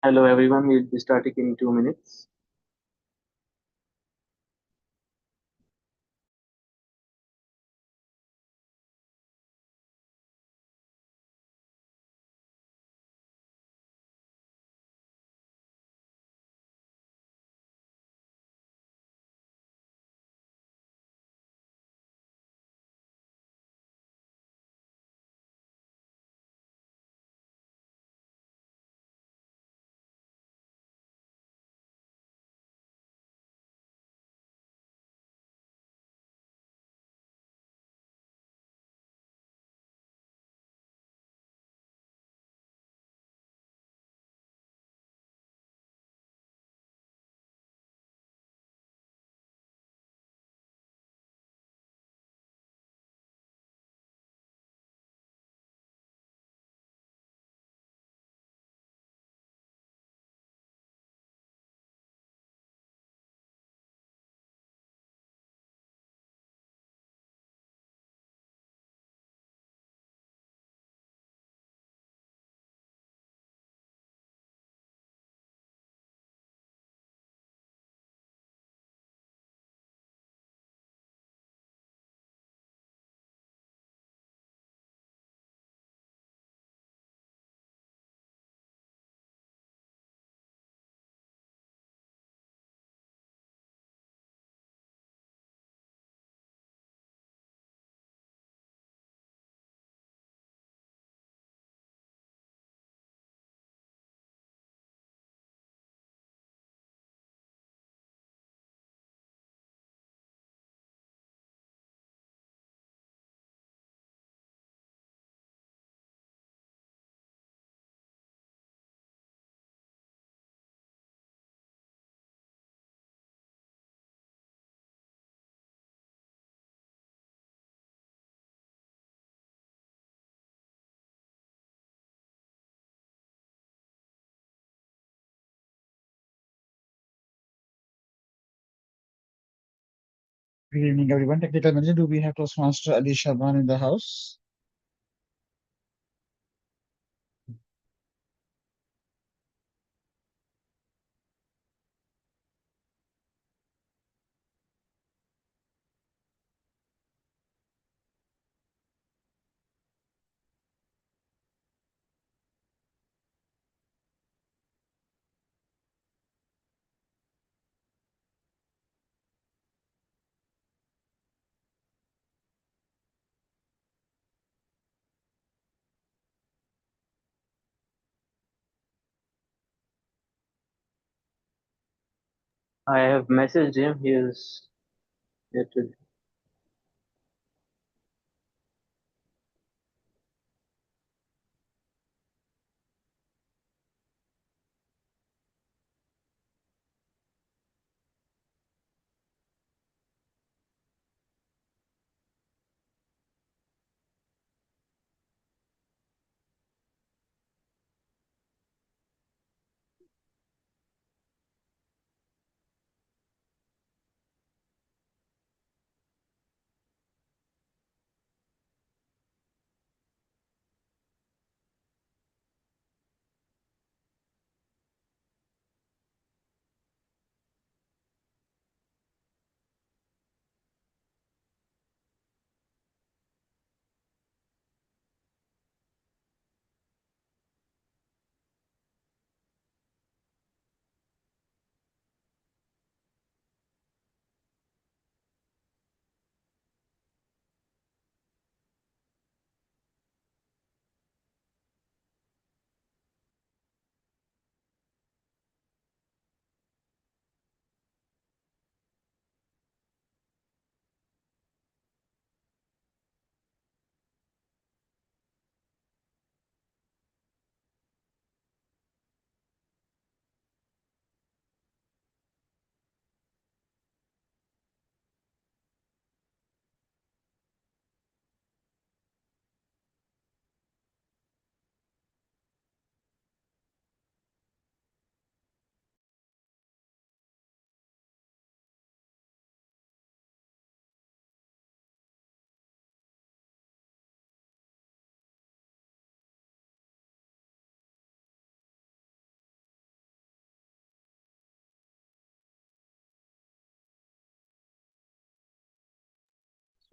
Hello everyone, we'll be starting in 2 minutes. Good evening, everyone. Technical manager, do we have Toastmaster Ali Shaban in the house? I have messaged him, he is yet to.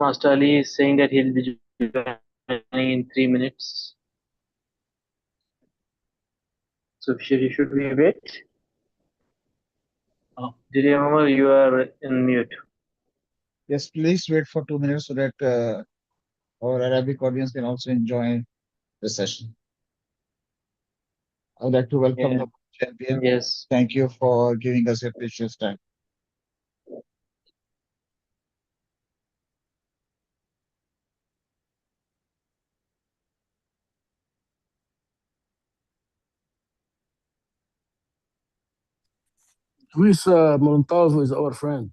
Master Ali is saying that he'll be joining in 3 minutes. So should we wait? Did you remember you are in mute? Yes, please wait for 2 minutes so that our Arabic audience can also enjoy the session. I would like to welcome Yeah. the champion. Yes. Thank you for giving us your precious time. Luisa Montalvo is our friend.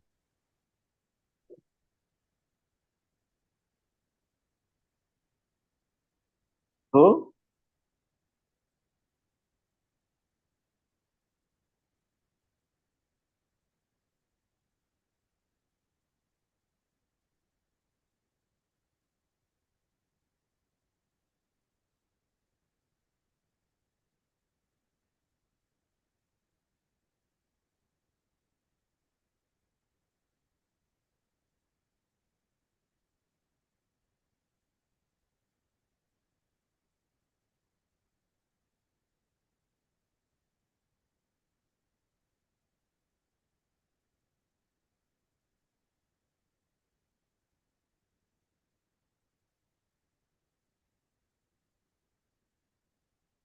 Who?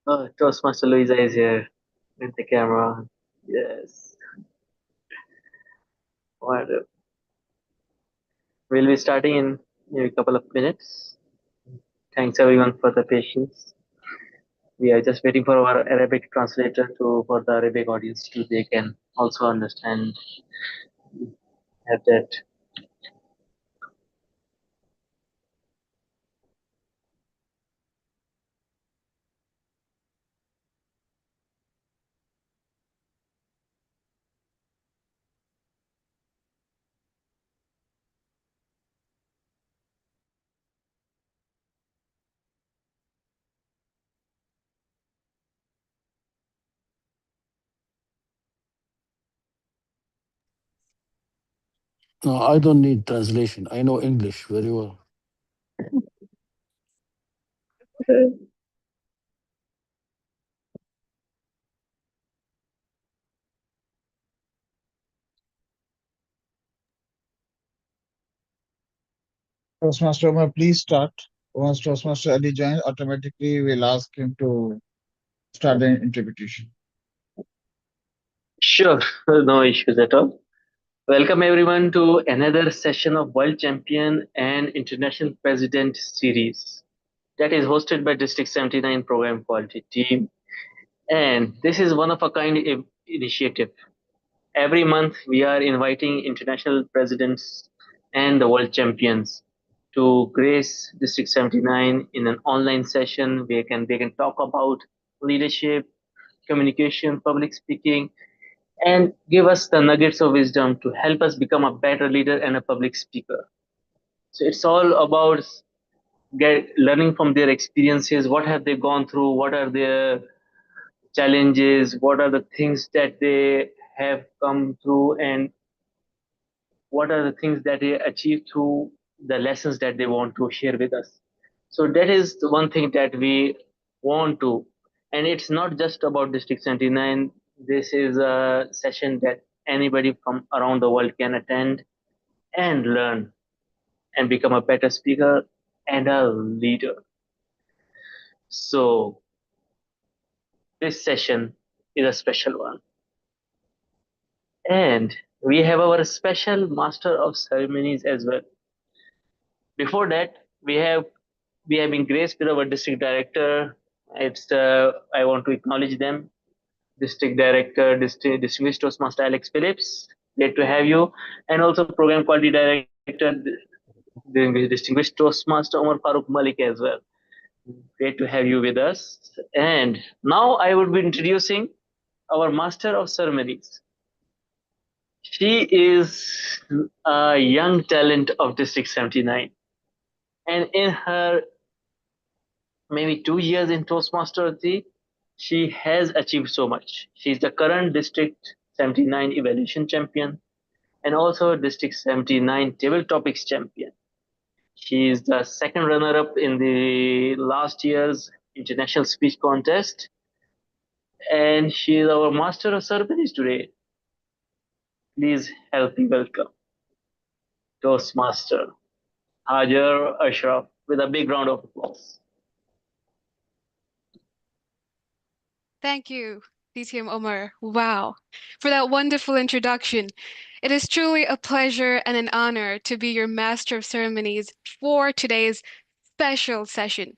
Oh, Toastmaster Luisa is here with the camera. Yes. What? We'll be starting in a couple of minutes. Thanks everyone for the patience. We are just waiting for our Arabic translator to for the Arabic audience to they can also understand have that. No, I don't need translation. I know English very well. Toastmaster Omar, please start. Once Toastmaster Ali joins, automatically we'll ask him to start the interpretation. Sure, no issues at all. Welcome everyone to another session of World Champion and International President series that is hosted by District 79 Program Quality Team. And this is one of a kind initiative. Every month we are inviting international presidents and the world champions to grace District 79 in an online session where they can talk about leadership, communication, public speaking, and give us the nuggets of wisdom to help us become a better leader and a public speaker. So it's all about learning from their experiences. What have they gone through? What are their challenges? What are the things that they have come through? And what are the things that they achieve through the lessons that they want to share with us. So that is the one thing that we want to, and it's not just about District 79. This is a session that anybody from around the world can attend and learn and become a better speaker and a leader. So this session is a special one, and we have our special master of ceremonies as well. Before that, we have been graced with our district director. It's I want to acknowledge them, district director, distinguished Toastmaster Alex Phillips. Great to have you, and also program quality director, distinguished Toastmaster Omar Farooq Malik as well. Great to have you with us. And now I would be introducing our master of ceremonies. She is a young talent of District 79, and in her maybe 2 years in Toastmaster, she has achieved so much. She's the current District 79 Evaluation Champion and also District 79 Table Topics Champion. She is the second runner-up in the last year's international speech contest, and she is our master of ceremonies today. Please help me welcome Toastmaster Hajar Ashraf with a big round of applause. Thank you, DTM Omar. Wow, for that wonderful introduction. It is truly a pleasure and an honor to be your master of ceremonies for today's special session.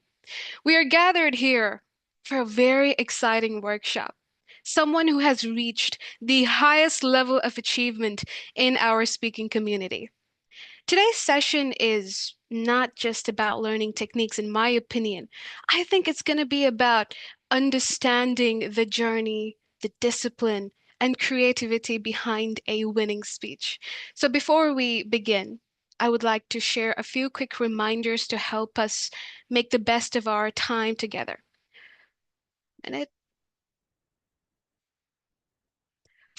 We are gathered here for a very exciting workshop. Someone who has reached the highest level of achievement in our speaking community. Today's session is not just about learning techniques, in my opinion. I think it's going to be about understanding the journey, the discipline, and creativity behind a winning speech. So before we begin, I would like to share a few quick reminders to help us make the best of our time together. And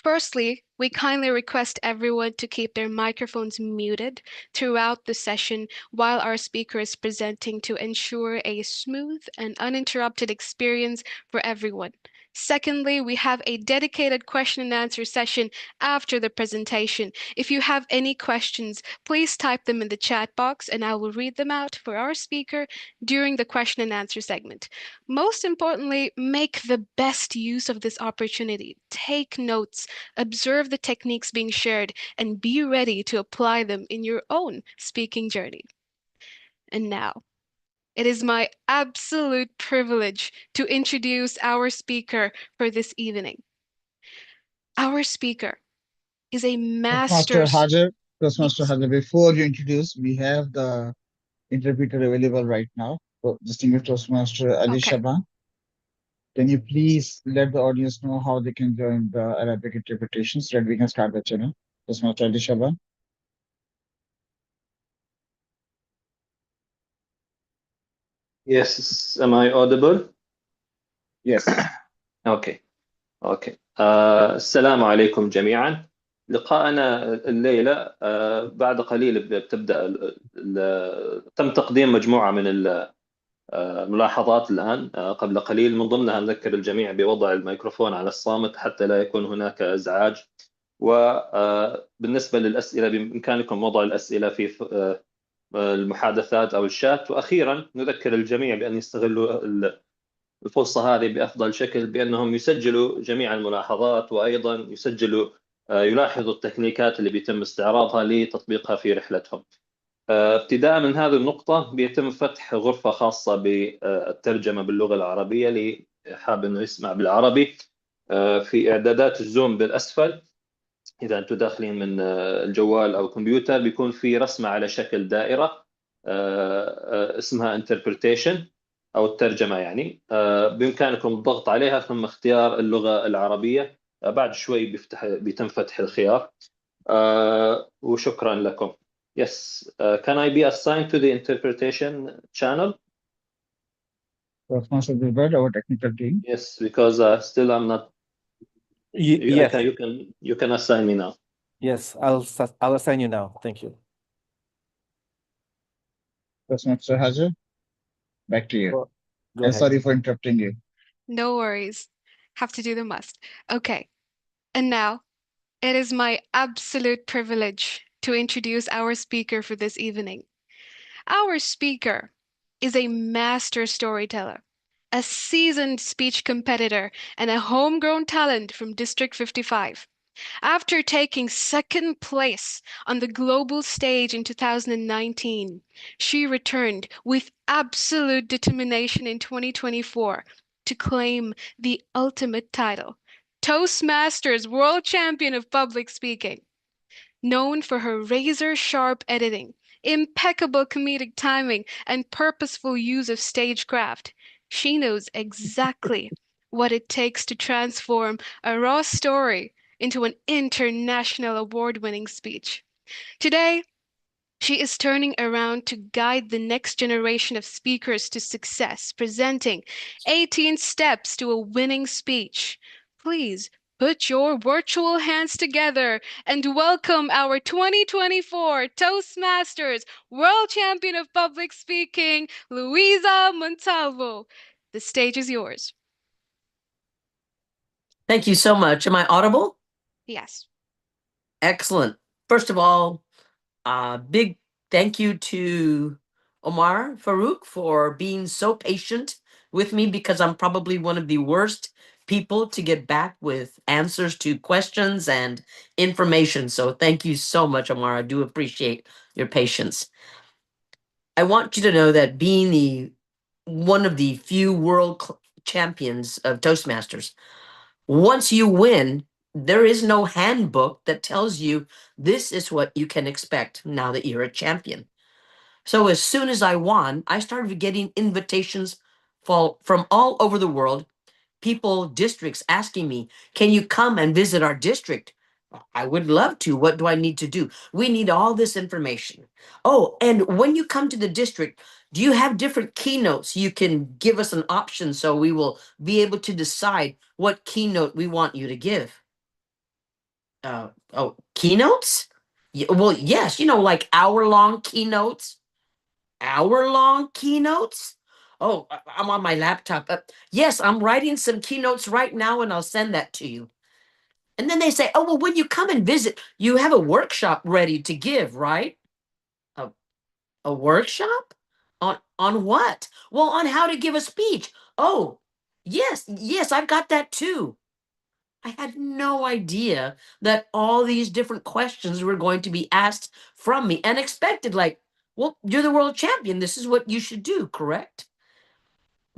Firstly, we kindly request everyone to keep their microphones muted throughout the session while our speaker is presenting to ensure a smooth and uninterrupted experience for everyone. Secondly, we have a dedicated question and answer session after the presentation. If you have any questions, please type them in the chat box and I will read them out for our speaker during the question and answer segment. Most importantly, make the best use of this opportunity. Take notes, observe the techniques being shared, and be ready to apply them in your own speaking journey. And now, it is my absolute privilege to introduce our speaker for this evening. Our speaker is a Toastmaster master's. Hajar, Toastmaster Yes. Hajar, before you introduce, we have the interpreter available right now. So, distinguished Toastmaster Ali Okay. Shaban, can you please let the audience know how they can join the Arabic interpretation so that we can start the channel? Toastmaster Ali Shaban. Yes, am I audible? Yes. اوكي السلام عليكم جميعا. لقاءنا الليلة بعد قليل بتبدأ تم تقديم مجموعة من الملاحظات الآن قبل قليل، من ضمنها نذكر الجميع بوضع الميكروفون على الصامت حتى لا يكون هناك إزعاج. وبالنسبة للأسئلة بإمكانكم وضع الأسئلة في المحادثات أو الشات. وأخيرا نذكر الجميع بأن يستغلوا الفرصة هذه بأفضل شكل بأنهم يسجلوا جميع الملاحظات، وأيضا يسجلوا يلاحظوا التكنيكات اللي بيتم استعراضها لتطبيقها في رحلتهم. ابتداء من هذه النقطة بيتم فتح غرفة خاصة بالترجمة باللغة العربية اللي حاب أنه يسمع بالعربي. في إعدادات الزوم بالأسفل إذا أنتم داخلين من الجوال أو الكمبيوتر بيكون في رسمة على شكل دائرة اسمها interpretation أو الترجمة يعني. بإمكانكم الضغط عليها ثم اختيار اللغة العربية. بعد شوي بيتم فتح الخيار. وشكرا لكم. Yes, can I be assigned to the interpretation channel? Toastmaster Dilbert, our technical team. Yes, because still I'm not. Yes. You can assign me now. Yes, I'll assign you now. Thank you. Toastmaster Hajar, back to you. Go And ahead. sorry for interrupting you. No worries. Have to do the must. Okay. And now, it is my absolute privilege to introduce our speaker for this evening. Our speaker is a master storyteller, a seasoned speech competitor, and a homegrown talent from District 55. After taking second place on the global stage in 2019, she returned with absolute determination in 2024 to claim the ultimate title, Toastmasters World Champion of Public Speaking. Known for her razor-sharp editing, impeccable comedic timing, and purposeful use of stagecraft, she knows exactly what it takes to transform a raw story into an international award-winning speech. Today, she is turning around to guide the next generation of speakers to success, presenting 18 Steps to a Winning Speech. Please Put your virtual hands together and welcome our 2024 Toastmasters World Champion of Public Speaking, Luisa Montalvo. The stage is yours. Thank you so much. Am I audible? Yes. Excellent. First of all, big thank you to Omar Farouk for being so patient with me, because I'm probably one of the worst people to get back with answers to questions and information. So thank you so much, Omar. I do appreciate your patience. I want you to know that being one of the few world champions of Toastmasters, once you win, there is no handbook that tells you this is what you can expect now that you're a champion. So as soon as I won, I started getting invitations from all over the world, people, districts asking me, can you come and visit our district? I would love to. What do I need to do? We need all this information. Oh, and when you come to the district, do you have different keynotes? You can give us an option so we will be able to decide what keynote we want you to give. Keynotes? Well, yes, like hour-long keynotes. Hour-long keynotes? Oh, I'm on my laptop. Yes, I'm writing some keynotes right now, and I'll send that to you. And then they say, oh, well, when you come and visit, you have a workshop ready to give, right? A workshop? On what? Well, on how to give a speech. Oh, yes, I've got that too. I had no idea that all these different questions were going to be asked from me and expected, like, well, you're the world champion. This is what you should do, correct?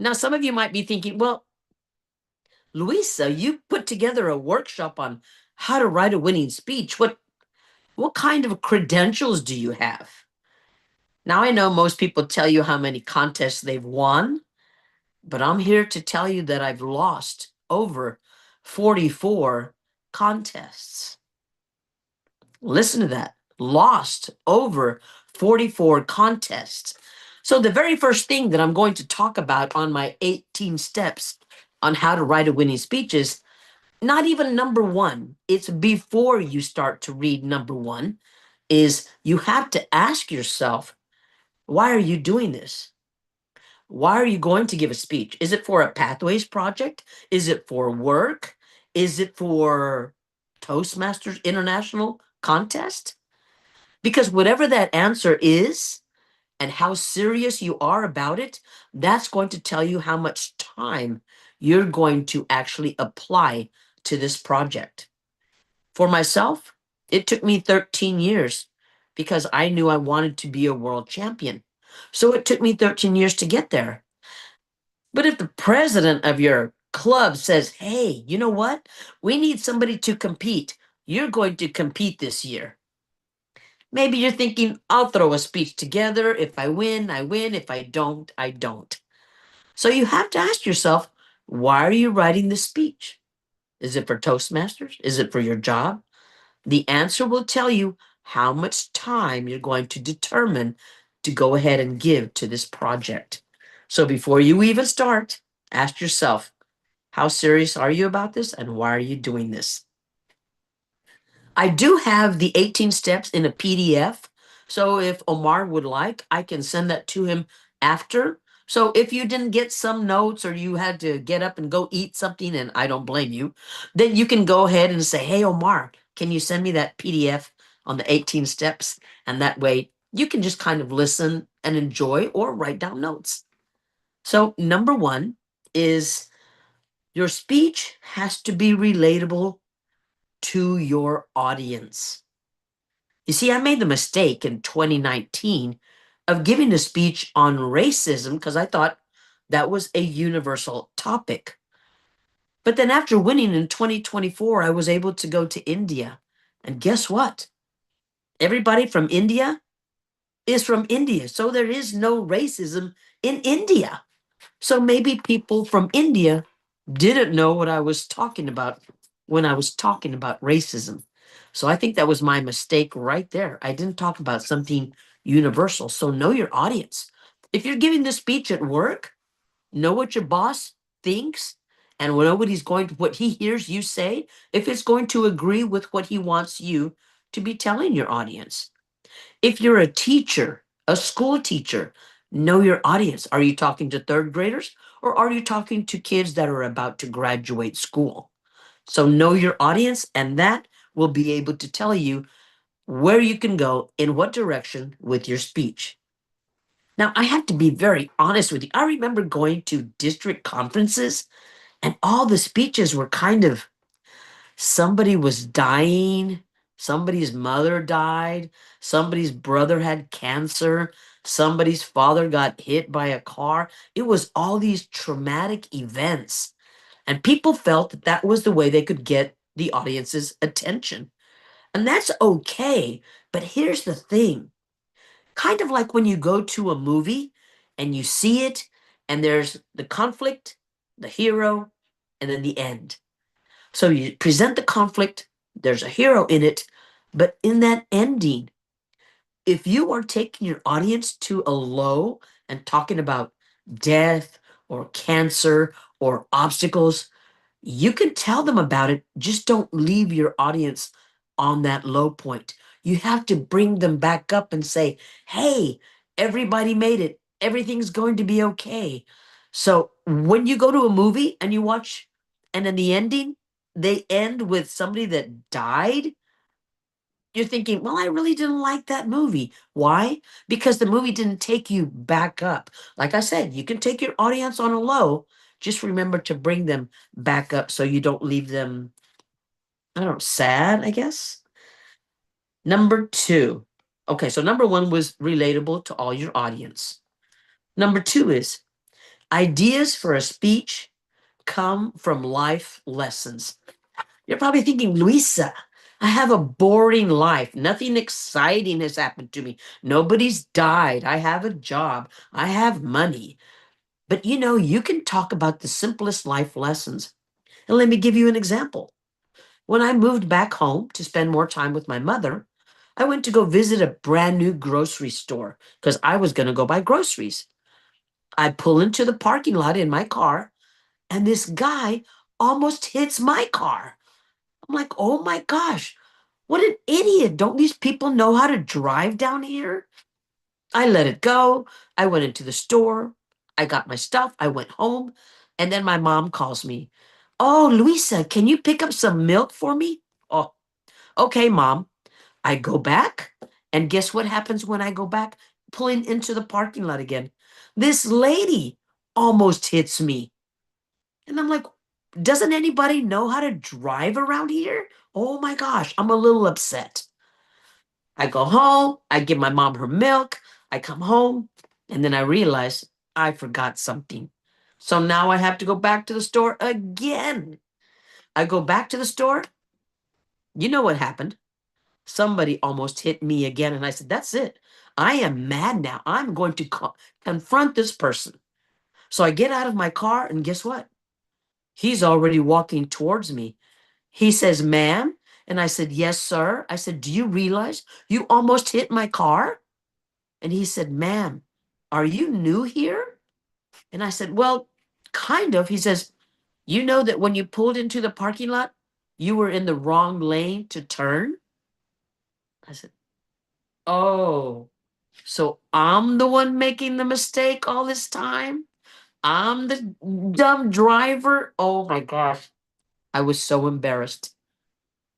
Now, some of you might be thinking, well, Luisa, you put together a workshop on how to write a winning speech. What kind of credentials do you have? Now, I know most people tell you how many contests they've won, but I'm here to tell you that I've lost over 44 contests. Listen to that. Lost over 44 contests. So the very first thing that I'm going to talk about on my 18 steps on how to write a winning speech is not even number one. It's before you start to read number one, is you have to ask yourself, why are you doing this? Why are you going to give a speech? Is it for a Pathways project? Is it for work? Is it for Toastmasters International contest? Because whatever that answer is and how serious you are about it, that's going to tell you how much time you're going to actually apply to this project. For myself, it took me 13 years because I knew I wanted to be a world champion. So it took me 13 years to get there. But if the president of your club says, hey, you know what? We need somebody to compete. You're going to compete this year. Maybe you're thinking, I'll throw a speech together. If I win, I win. If I don't, I don't. So you have to ask yourself, why are you writing this speech? Is it for Toastmasters? Is it for your job? The answer will tell you how much time you're going to determine to go ahead and give to this project. So before you even start, ask yourself, how serious are you about this and why are you doing this? I do have the 18 steps in a PDF. So if Omar would like, I can send that to him after. So if you didn't get some notes or you had to get up and go eat something, and I don't blame you, then you can go ahead and say, hey, Omar, can you send me that PDF on the 18 steps? And that way you can just kind of listen and enjoy or write down notes. So number one is your speech has to be relatable to your audience. You see, I made the mistake in 2019 of giving a speech on racism because I thought that was a universal topic. But then after winning in 2024, I was able to go to India. And guess what? Everybody from India is from India. So there is no racism in India. So maybe people from India didn't know what I was talking about when I was talking about racism. So I think that was my mistake right there. I didn't talk about something universal. So know your audience. If you're giving this speech at work, know what your boss thinks And when nobody's going to, what he hears you say, if it's going to agree with what he wants you to be telling your audience. If you're a teacher, a school teacher, know your audience. Are you talking to third graders or are you talking to kids that are about to graduate school? So know your audience, and that will be able to tell you where you can go in what direction with your speech. Now, I have to be very honest with you. I remember going to district conferences and all the speeches were kind of somebody was dying, somebody's mother died, somebody's brother had cancer, somebody's father got hit by a car. It was all these traumatic events. And people felt that that was the way they could get the audience's attention. And that's okay. But here's the thing, kind of like when you go to a movie and you see it, and there's the conflict, the hero, and then the end. So you present the conflict, there's a hero in it, but in that ending, if you are taking your audience to a low and talking about death or cancer or obstacles, you can tell them about it. Just don't leave your audience on that low point. You have to bring them back up and say, hey, everybody made it. Everything's going to be okay. So when you go to a movie and you watch, and in the ending, they end with somebody that died, you're thinking, well, I really didn't like that movie. Why? Because the movie didn't take you back up. Like I said, you can take your audience on a low. Just remember to bring them back up so you don't leave them, I don't know, sad, I guess. Number 2. Okay, so number 1 was relatable to all your audience. Number 2 is ideas for a speech come from life lessons. You're probably thinking, Luisa, I have a boring life. Nothing exciting has happened to me. Nobody's died. I have a job. I have money. But you know, you can talk about the simplest life lessons. And let me give you an example. When I moved back home to spend more time with my mother, I went to go visit a brand new grocery store because I was going to go buy groceries. I pull into the parking lot in my car, and this guy almost hits my car. I'm like, oh my gosh, what an idiot. Don't these people know how to drive down here? I let it go. I went into the store. I got my stuff. I went home. And then my mom calls me. Oh, Luisa, can you pick up some milk for me? Oh, okay, mom. I go back. And guess what happens when I go back? Pulling into the parking lot again. This lady almost hits me. And I'm like, doesn't anybody know how to drive around here? Oh my gosh, I'm a little upset. I go home, I give my mom her milk, I come home, and then I realize I forgot something. So now I have to go back to the store again. I go back to the store. You know what happened? Somebody almost hit me again. And I said, that's it. I am mad now. I'm going to confront this person. So I get out of my car, and guess what? He's already walking towards me. He says, ma'am. And I said, yes, sir. I said, do you realize you almost hit my car? And he said, ma'am, are you new here? And I said, well, kind of. He says, you know that when you pulled into the parking lot, you were in the wrong lane to turn? I said, oh, so I'm the one making the mistake all this time? I'm the dumb driver? Oh my gosh. I was so embarrassed.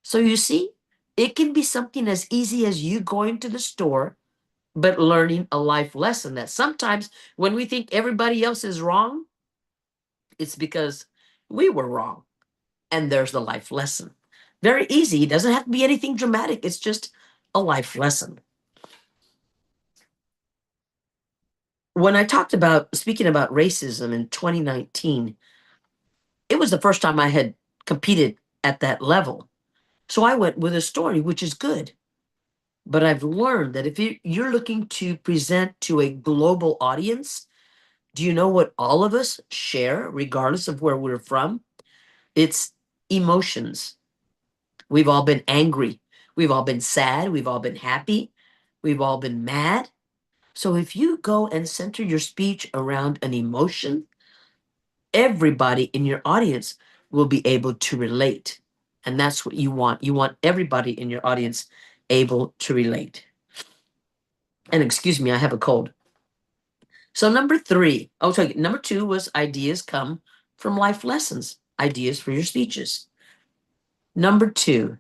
So you see, it can be something as easy as you going to the store, but learning a life lesson that sometimes when we think everybody else is wrong, it's because we were wrong. And there's the life lesson. Very easy. It doesn't have to be anything dramatic. It's just a life lesson. When I talked about speaking about racism in 2019, it was the first time I had competed at that level. So I went with a story, which is good. But I've learned that if you're looking to present to a global audience, do you know what all of us share, regardless of where we're from? It's emotions. We've all been angry. We've all been sad. We've all been happy. We've all been mad. So if you go and center your speech around an emotion, everybody in your audience will be able to relate. And that's what you want. You want everybody in your audience able to relate. And excuse me, I have a cold. So number 2 was ideas come from life lessons, ideas for your speeches. Number 2,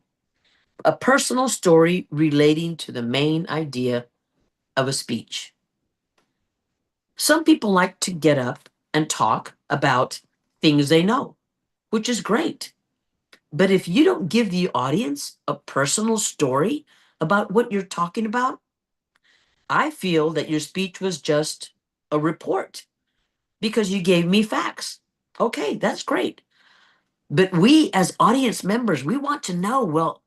a personal story relating to the main idea of a speech. Some people like to get up and talk about things they know, which is great. But if you don't give the audience a personal story about what you're talking about, I feel that your speech was just a report because you gave me facts. Okay, that's great. But we as audience members, we want to know, well,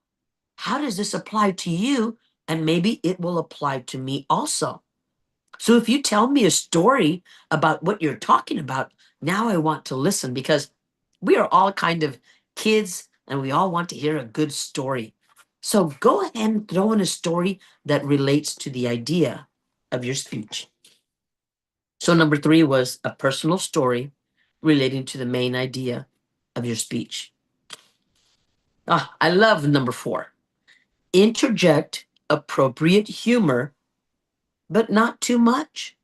how does this apply to you? And maybe it will apply to me also. So if you tell me a story about what you're talking about, now I want to listen because we are all kind of kids and we all want to hear a good story. So go ahead and throw in a story that relates to the idea of your speech. So number 3 was a personal story relating to the main idea of your speech. I love number 4. Interject appropriate humor, but not too much.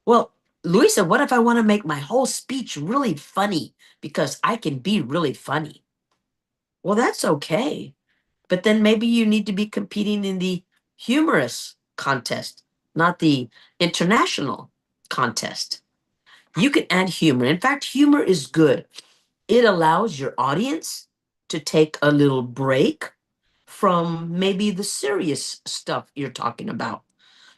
Well, Luisa, what if I want to make my whole speech really funny because I can be really funny? Well, that's okay. But then maybe you need to be competing in the humorous contest, not the international contest. You can add humor. In fact, humor is good. It allows your audience to take a little break from maybe the serious stuff you're talking about.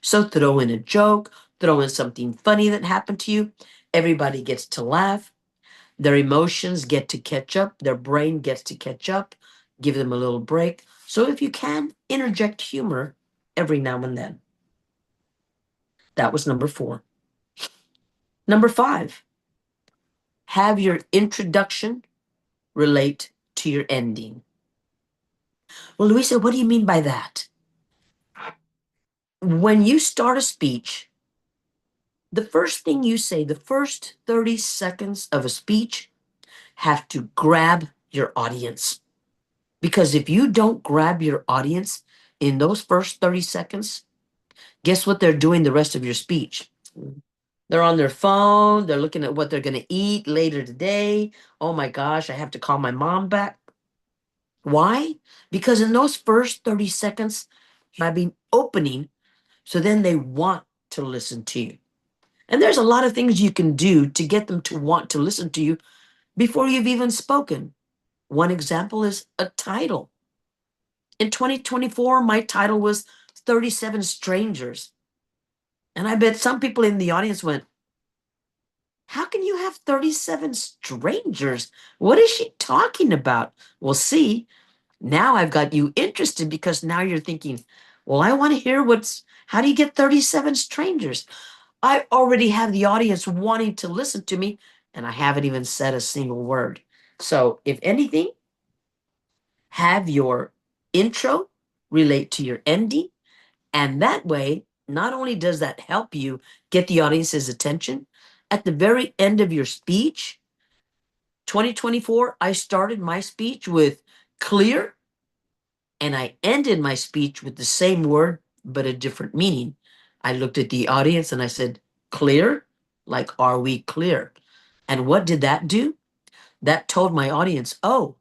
So throw in a joke, throw in something funny that happened to you. Everybody gets to laugh. Their emotions get to catch up. Their brain gets to catch up. Give them a little break. So if you can, interject humor every now and then. That was number 4. Number 5, have your introduction relate to your ending. Well, Luisa, what do you mean by that? When you start a speech, the first thing you say, the first 30 seconds of a speech have to grab your audience. Because if you don't grab your audience in those first 30 seconds, guess what they're doing the rest of your speech? They're on their phone, they're looking at what they're going to eat later today. Oh my gosh, I have to call my mom back. Why? Because in those first 30 seconds, you're having opening, so then they want to listen to you. And there's a lot of things you can do to get them to want to listen to you before you've even spoken. One example is a title. In 2024, my title was 37 Strangers. And I bet some people in the audience went, how can you have 37 strangers? What is she talking about? Well, see, now I've got you interested because now you're thinking, well, I want to hear how do you get 37 strangers? I already have the audience wanting to listen to me, and I haven't even said a single word. So, if anything, have your intro relate to your ending. And that way, not only does that help you get the audience's attention, at the very end of your speech, 2024, I started my speech with clear, and I ended my speech with the same word, but a different meaning. I looked at the audience and I said, clear? Like, are we clear? And what did that do? That told my audience, oh,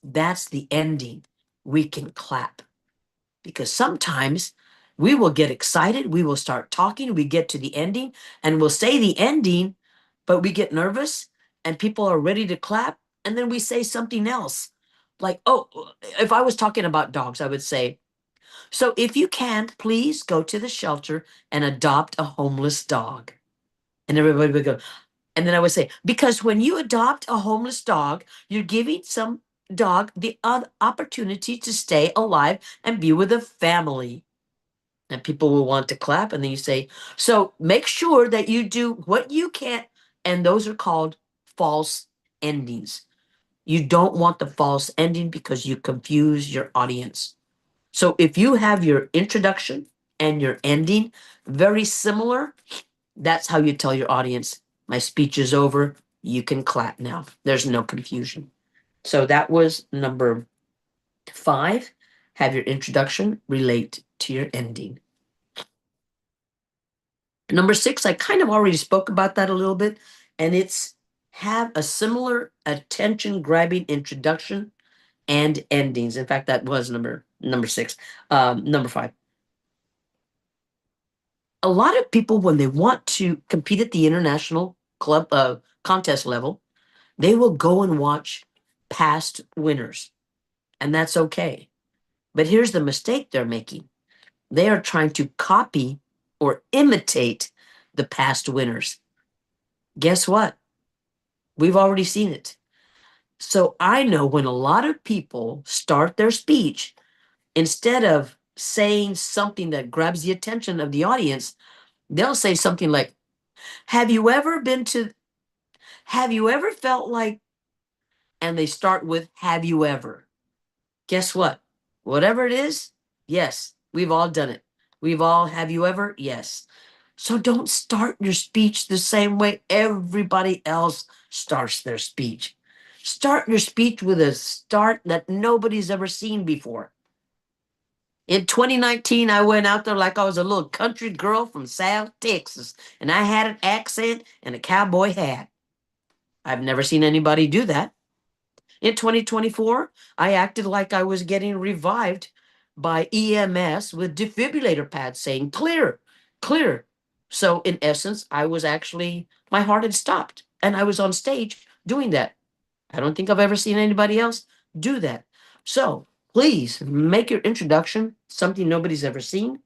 that's the ending. We can clap. Because sometimes we will get excited, we will start talking, we get to the ending, and we'll say the ending, but we get nervous and people are ready to clap, and then we say something else. Like, oh, if I was talking about dogs, I would say, so if you can, please go to the shelter and adopt a homeless dog. And everybody would go, and then I would say, because when you adopt a homeless dog, you're giving some dog the opportunity to stay alive and be with a family. And people will want to clap. And then you say, so make sure that you do what you can. And those are called false endings. You don't want the false ending because you confuse your audience. So if you have your introduction and your ending very similar, that's how you tell your audience My speech is over. You can clap now. There's no confusion. So that was number 5. Have your introduction relate to your ending. Number 6, I kind of already spoke about that a little bit, and it's have a similar attention-grabbing introduction and endings. In fact, that was number 6. Number 5. A lot of people, when they want to compete at the international club contest level, they will go and watch past winners, and that's okay. But here's the mistake they're making. They are trying to copy or imitate the past winners. Guess what? We've already seen it. So I know when a lot of people start their speech, instead of saying something that grabs the attention of the audience, they'll say something like, have you ever felt like, and they start with, have you ever? Guess what? Whatever it is, yes, we've all done it. Have you ever? Yes. So don't start your speech the same way everybody else starts their speech. Start your speech with a start that nobody's ever seen before. In 2019, I went out there like I was a little country girl from South Texas, and I had an accent and a cowboy hat. I've never seen anybody do that. In 2024, I acted like I was getting revived by EMS with defibrillator pads saying, clear, clear. So in essence, my heart had stopped, and I was on stage doing that. I don't think I've ever seen anybody else do that. So please make your introduction something nobody's ever seen,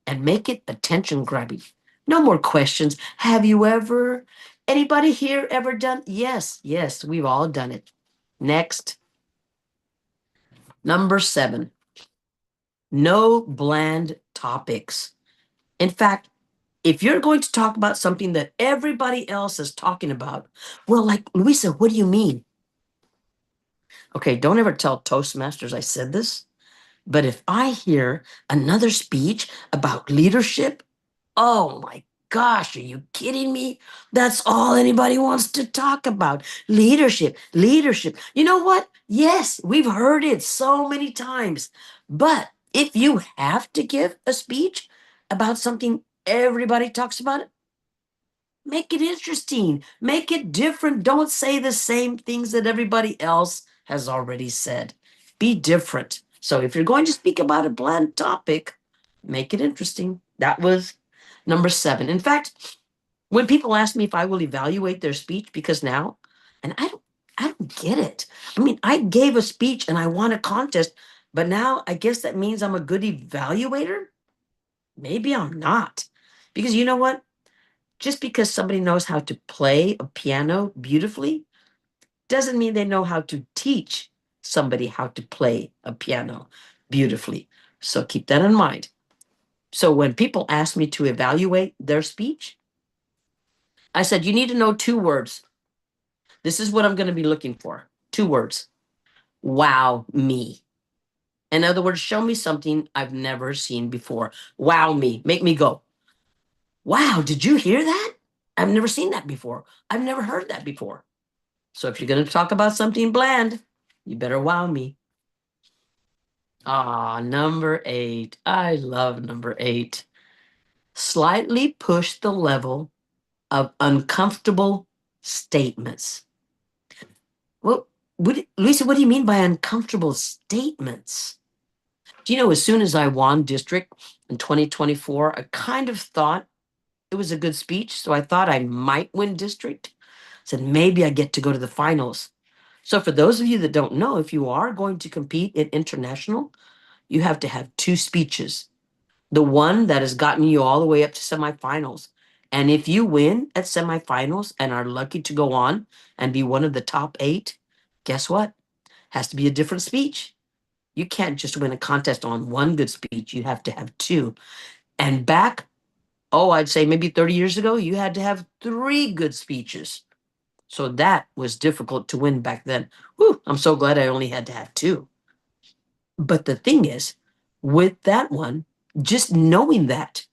and make it attention grabbing. No more questions. Have you ever? Anybody here ever done? Yes, we've all done it. Next. Number 7. No bland topics. In fact, if you're going to talk about something that everybody else is talking about, well, like, Luisa, what do you mean? Okay, don't ever tell Toastmasters I said this, but if I hear another speech about leadership, oh my gosh, are you kidding me? That's all anybody wants to talk about. Leadership, leadership. You know what? Yes, we've heard it so many times. But if you have to give a speech about something everybody talks about, make it interesting, make it different. Don't say the same things that everybody else has already said. Be different. So if you're going to speak about a bland topic, make it interesting. That was number 7. In fact, when people ask me if I will evaluate their speech, because now, and I don't get it. I mean, I gave a speech and I won a contest, but now I guess that means I'm a good evaluator? Maybe I'm not. Because you know what? Just because somebody knows how to play a piano beautifully doesn't mean they know how to teach somebody how to play a piano beautifully. So keep that in mind. So when people ask me to evaluate their speech, I said, you need to know 2 words. This is what I'm going to be looking for. 2 words. Wow me. In other words, show me something I've never seen before. Wow me. Make me go, wow, did you hear that? I've never seen that before. I've never heard that before. So if you're going to talk about something bland, you better wow me. Number 8. I love number 8. Slightly push the level of uncomfortable statements. Well, Luisa, what do you mean by uncomfortable statements? Do you know, as soon as I won district in 2024, I kind of thought it was a good speech. So I thought I might win district. Said maybe I get to go to the finals. So for those of you that don't know, if you are going to compete in international, you have to have 2 speeches. The one that has gotten you all the way up to semifinals. And if you win at semifinals and are lucky to go on and be one of the top 8, guess what? Has to be a different speech. You can't just win a contest on one good speech. You have to have 2. And back, I'd say maybe 30 years ago, you had to have 3 good speeches. So that was difficult to win back then. Whew, I'm so glad I only had to have 2. But the thing is, with that one, just knowing that,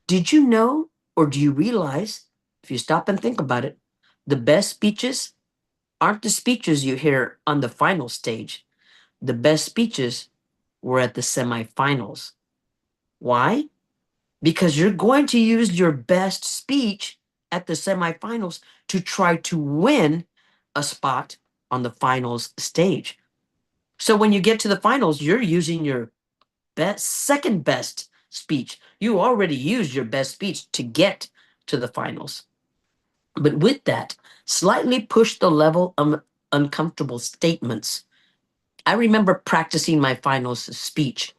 did you know or do you realize if you stop and think about it, the best speeches aren't the speeches you hear on the final stage. The best speeches were at the semifinals. Why? Because you're going to use your best speech at the semifinals to try to win a spot on the finals stage. So when you get to the finals, you're using your second best speech. You already used your best speech to get to the finals. But with that, slightly push the level of uncomfortable statements. I remember practicing my finals speech,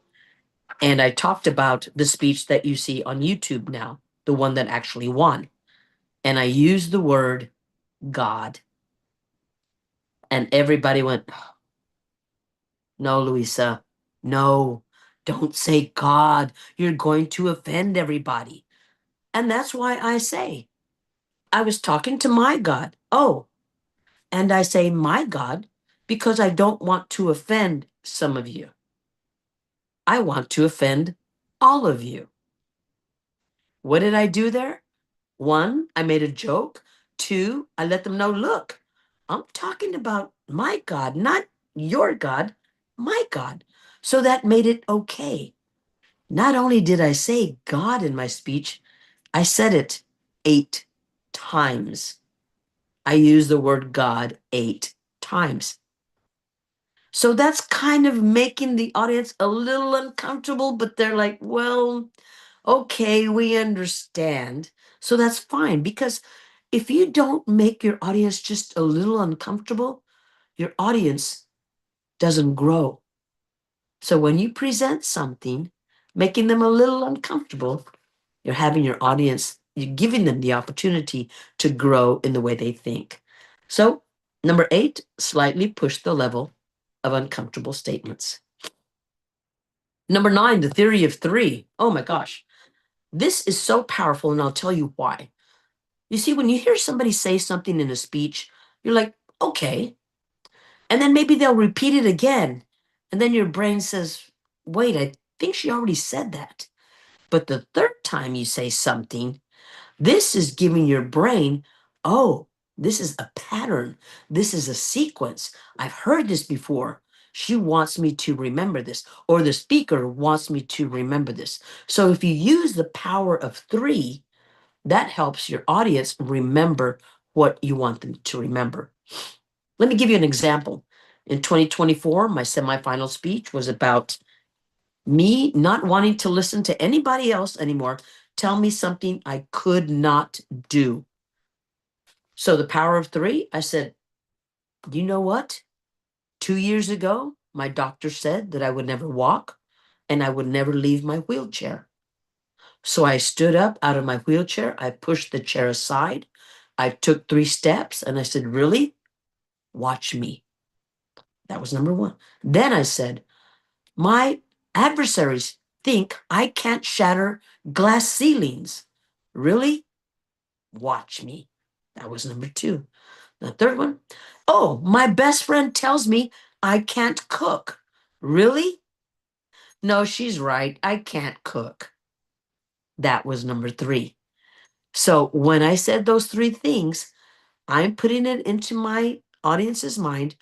and I talked about the speech that you see on YouTube now, the one that actually won. And I used the word God. And everybody went, no, Luisa, no, don't say God. You're going to offend everybody. And that's why I say, I was talking to my God. Oh, and I say my God because I don't want to offend some of you. I want to offend all of you. What did I do there? One, I made a joke. Two, I let them know, look, I'm talking about my God, not your God, my God. So that made it okay. Not only did I say God in my speech, I said it 8 times. I used the word God 8 times. So that's kind of making the audience a little uncomfortable, but they're like, well, okay, we understand. So that's fine, because if you don't make your audience just a little uncomfortable, your audience doesn't grow. So when you present something, making them a little uncomfortable, you're having your audience, you're giving them the opportunity to grow in the way they think. So, number 8, slightly push the level of uncomfortable statements. Number 9, the theory of 3. Oh my gosh. This is so powerful, and I'll tell you why. You see, when you hear somebody say something in a speech, you're like, okay. And then maybe they'll repeat it again. And then your brain says, wait, I think she already said that. But the third time you say something, this is giving your brain, oh, this is a pattern. This is a sequence. I've heard this before. She wants me to remember this, or the speaker wants me to remember this. So if you use the power of 3, that helps your audience remember what you want them to remember. Let me give you an example. In 2024, my semifinal speech was about me not wanting to listen to anybody else anymore tell me something I could not do. So the power of 3, I said, you know what? 2 years ago, my doctor said that I would never walk and I would never leave my wheelchair. So I stood up out of my wheelchair. I pushed the chair aside. I took 3 steps and I said, really? Watch me. That was number 1. Then I said, my adversaries think I can't shatter glass ceilings. Really? Watch me. That was number 2. The third one, oh, my best friend tells me I can't cook. Really? No, she's right. I can't cook. That was number 3. So when I said those 3 things, I'm putting it into my audience's mind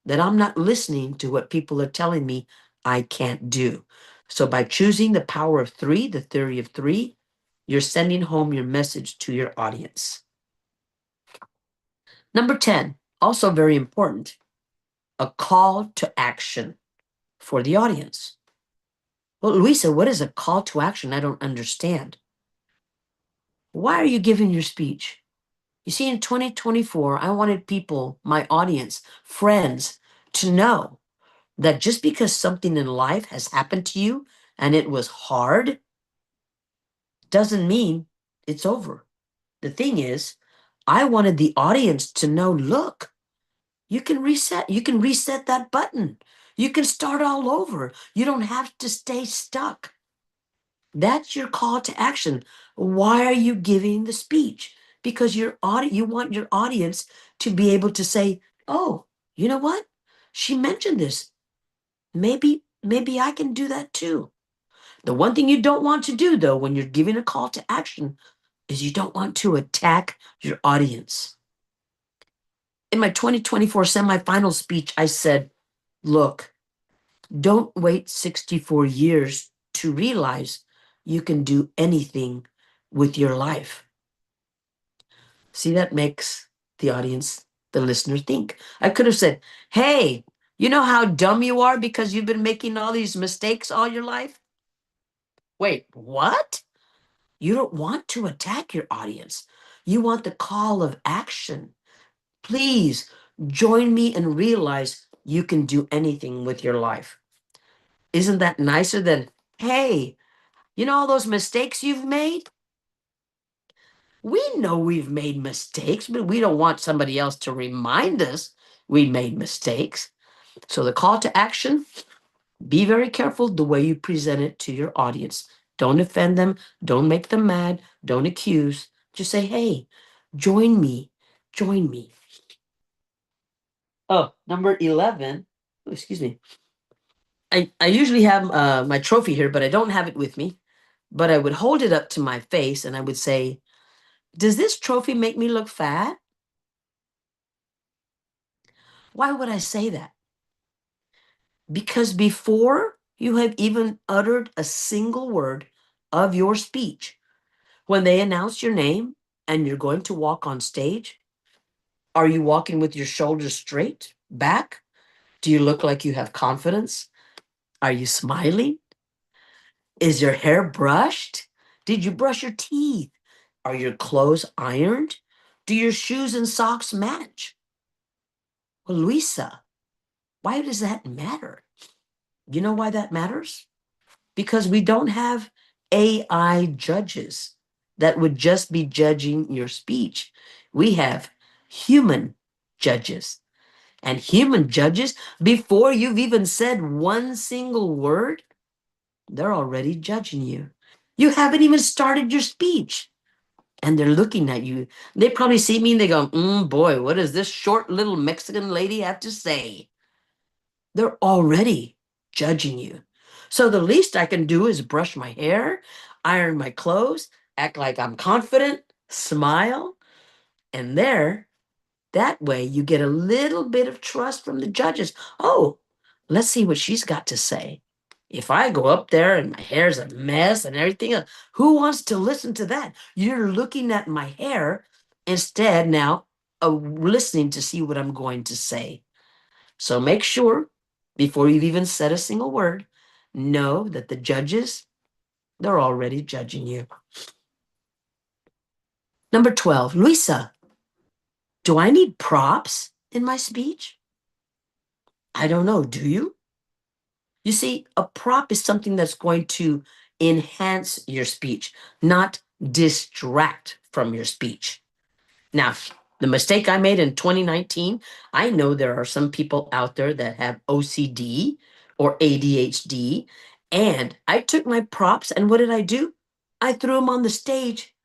that I'm not listening to what people are telling me I can't do. So by choosing the power of 3, the theory of 3, you're sending home your message to your audience. Number 10, also very important, a call to action for the audience. Well, Luisa, what is a call to action? I don't understand. Why are you giving your speech? You see, in 2024, I wanted people, my audience, friends, to know that just because something in life has happened to you and it was hard, doesn't mean it's over. The thing is, I wanted the audience to know, look, you can reset that button. You can start all over. You don't have to stay stuck. That's your call to action. Why are you giving the speech? Because you want your audience to be able to say, oh, you know what? She mentioned this. Maybe I can do that too. The one thing you don't want to do, though, when you're giving a call to action, is you don't want to attack your audience. In my 2024 semifinal speech, I said, look, don't wait 64 years to realize you can do anything with your life. See, that makes the audience, the listener, think. I could have said, hey, you know how dumb you are because you've been making all these mistakes all your life? Wait, what? You don't want to attack your audience. You want the call of action. Please join me and realize you can do anything with your life. Isn't that nicer than, hey, you know all those mistakes you've made? We know we've made mistakes, but we don't want somebody else to remind us we made mistakes. So the call to action, be very careful the way you present it to your audience. Don't offend them. Don't make them mad. Don't accuse. Just say, hey, join me. Join me. Oh, number 11. Oh, excuse me. I usually have my trophy here, but I don't have it with me. But I would hold it up to my face and I would say, does this trophy make me look fat? Why would I say that? Because before you have even uttered a single word of your speech, when they announce your name and you're going to walk on stage, are you walking with your shoulders straight back? Do you look like you have confidence? Are you smiling? Is your hair brushed? Did you brush your teeth? Are your clothes ironed? Do your shoes and socks match? Well, Luisa, why does that matter? You know why that matters? Because we don't have AI judges that would just be judging your speech. We have human judges. And human judges, before you've even said one single word, they're already judging you. You haven't even started your speech. And they're looking at you. They probably see me and they go, boy, what does this short little Mexican lady have to say? They're already judging you. So the least I can do is brush my hair, iron my clothes, act like I'm confident, smile, and that way you get a little bit of trust from the judges. Oh, let's see what she's got to say. If I go up there and my hair's a mess and everything else, who wants to listen to that? You're looking at my hair instead now of listening to see what I'm going to say. So make sure, before you've even said a single word, know that the judges, they're already judging you. Number 12, Luisa, do I need props in my speech? I don't know. Do you? You see, a prop is something that's going to enhance your speech, not distract from your speech. Now, the mistake I made in 2019, I know there are some people out there that have OCD or ADHD, and I took my props and what did I do? I threw them on the stage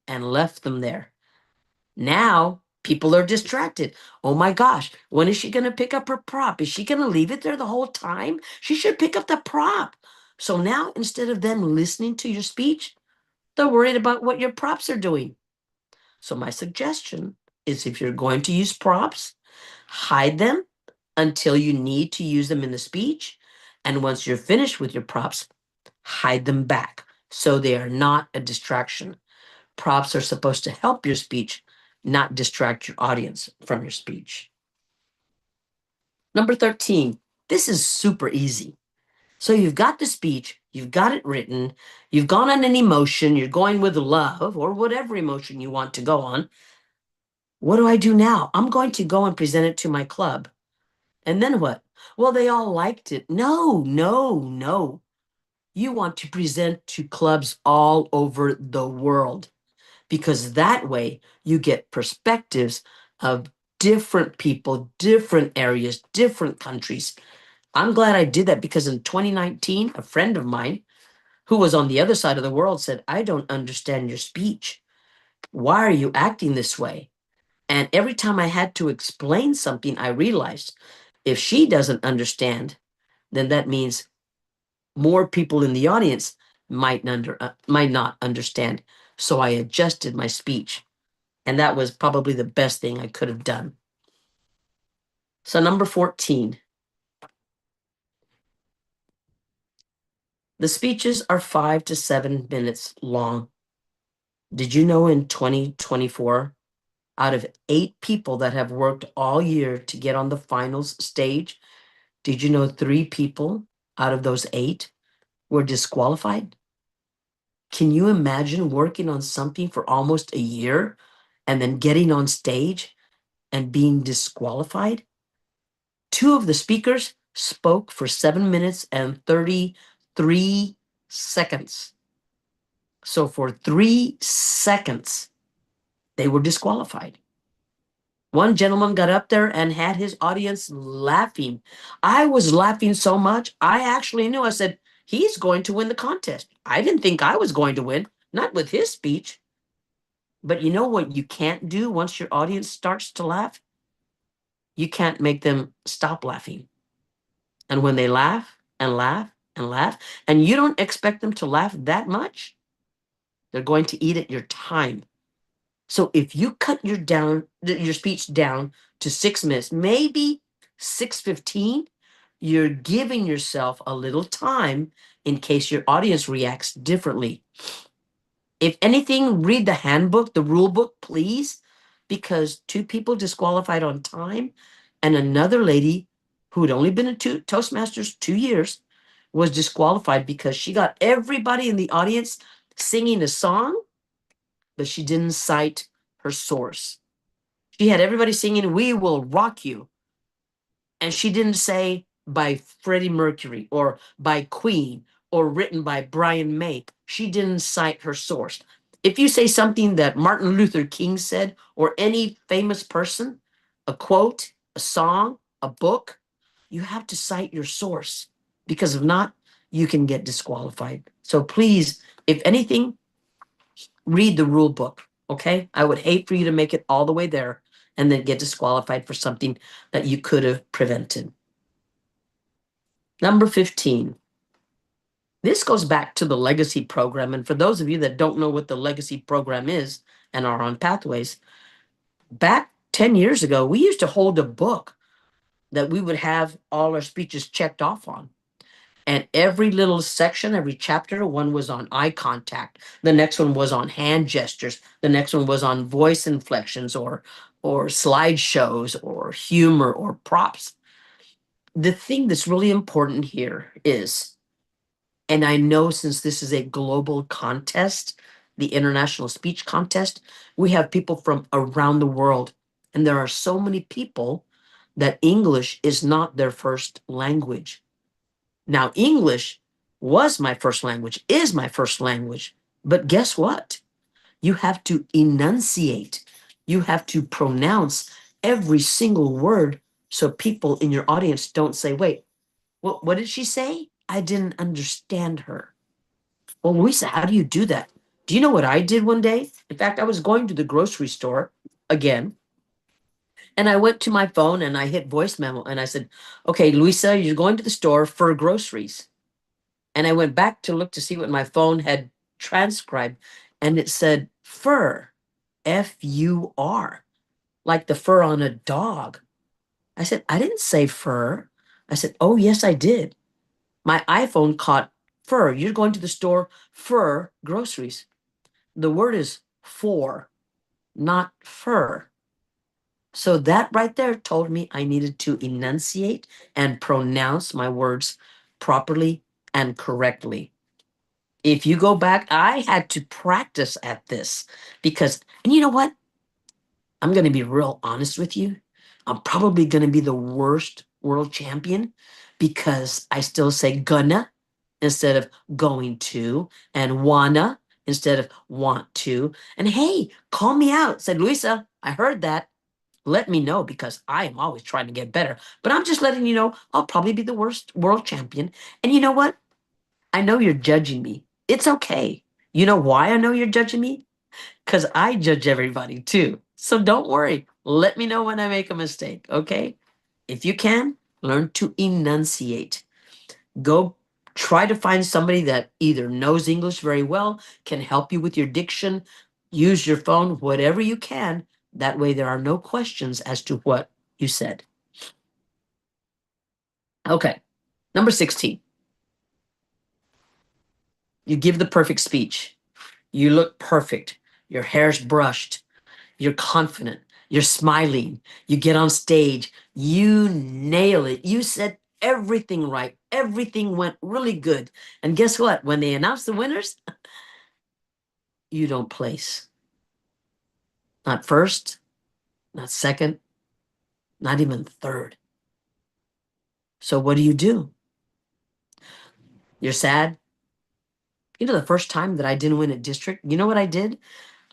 and left them there. Now, people are distracted. Oh my gosh, when is she going to pick up her prop? Is she going to leave it there the whole time? She should pick up the prop. So now, instead of them listening to your speech, they're worried about what your props are doing. So my suggestion is if you're going to use props, hide them until you need to use them in the speech. And once you're finished with your props, hide them back so they are not a distraction. Props are supposed to help your speech, not distract your audience from your speech. Number 13, this is super easy. So you've got the speech, you've got it written, you've gone on an emotion, you're going with love or whatever emotion you want to go on. What do I do now? I'm going to go and present it to my club. And then what? Well, they all liked it. No, no, no. You want to present to clubs all over the world because that way you get perspectives of different people, different areas, different countries. I'm glad I did that because in 2019, a friend of mine who was on the other side of the world said, I don't understand your speech. Why are you acting this way? And every time I had to explain something, I realized if she doesn't understand, then that means more people in the audience might not understand. So I adjusted my speech. And that was probably the best thing I could have done. So number 14. The speeches are 5 to 7 minutes long. Did you know in 2024, out of 8 people that have worked all year to get on the finals stage, did you know 3 people out of those 8 were disqualified? Can you imagine working on something for almost a year and then getting on stage and being disqualified? 2 of the speakers spoke for 7 minutes and 33 seconds. So for 3 seconds, they were disqualified. One gentleman got up there and had his audience laughing. I was laughing so much, I actually knew. I said, he's going to win the contest. I didn't think I was going to win, not with his speech. But you know what you can't do once your audience starts to laugh? You can't make them stop laughing. And when they laugh and laugh and laugh, and you don't expect them to laugh that much, they're going to eat at your time. So if you cut your speech down to 6 minutes, maybe 6:15, you're giving yourself a little time in case your audience reacts differently. If anything, read the handbook, the rule book, please, because 2 people disqualified on time, and another lady who had only been in Toastmasters 2 years was disqualified because she got everybody in the audience singing a song, but she didn't cite her source. She had everybody singing "We Will Rock You," and she didn't say by Freddie Mercury or by Queen or written by Brian May. She didn't cite her source. If you say something that Martin Luther King said or any famous person, a quote, a song, a book, you have to cite your source, because if not, you can get disqualified. So please, if anything, read the rule book, okay? I would hate for you to make it all the way there and then get disqualified for something that you could have prevented. Number 15. This goes back to the legacy program. And for those of you that don't know what the legacy program is and are on Pathways, back 10 years ago, we used to hold a book that we would have all our speeches checked off on. And every little section, every chapter, one was on eye contact. The next one was on hand gestures. The next one was on voice inflections or slideshows or humor or props. The thing that's really important here is, and I know since this is a global contest, the International Speech Contest, we have people from around the world. And there are so many people that English is not their first language. Now, English was my first language, is my first language. But guess what? You have to enunciate. You have to pronounce every single word so people in your audience don't say, wait, what did she say? I didn't understand her. Well, Luisa, how do you do that? Do you know what I did one day? In fact, I was going to the grocery store again, and I went to my phone and I hit voice memo and I said, okay, Luisa, you're going to the store for groceries. And I went back to look to see what my phone had transcribed, and it said fur, F-U-R, like the fur on a dog. I said, I didn't say fur. I said, oh, yes, I did. My iPhone caught fur. You're going to the store for groceries. The word is for, not fur. So that right there told me I needed to enunciate and pronounce my words properly and correctly. If you go back, I had to practice at this because, and you know what? I'm going to be real honest with you. I'm probably going to be the worst world champion because I still say gonna instead of going to, and wanna instead of want to. And hey, call me out. Said, Luisa, I heard that. Let me know because I am always trying to get better. But I'm just letting you know I'll probably be the worst world champion. And you know what? I know you're judging me. It's okay. You know why I know you're judging me? Because I judge everybody too. So don't worry. Let me know when I make a mistake, okay? If you can, learn to enunciate. Go Try to find somebody that either knows English very well, can help you with your diction, use your phone, whatever you can. That way there are no questions as to what you said. Okay, number 16. You give the perfect speech. You look perfect. Your hair's brushed. You're confident. You're smiling. You get on stage. You nail it. You said everything right. Everything went really good. And guess what? When they announce the winners, you don't place. Not first, not second, not even third. So what do? You're sad. You know, the first time that I didn't win a district, you know what I did?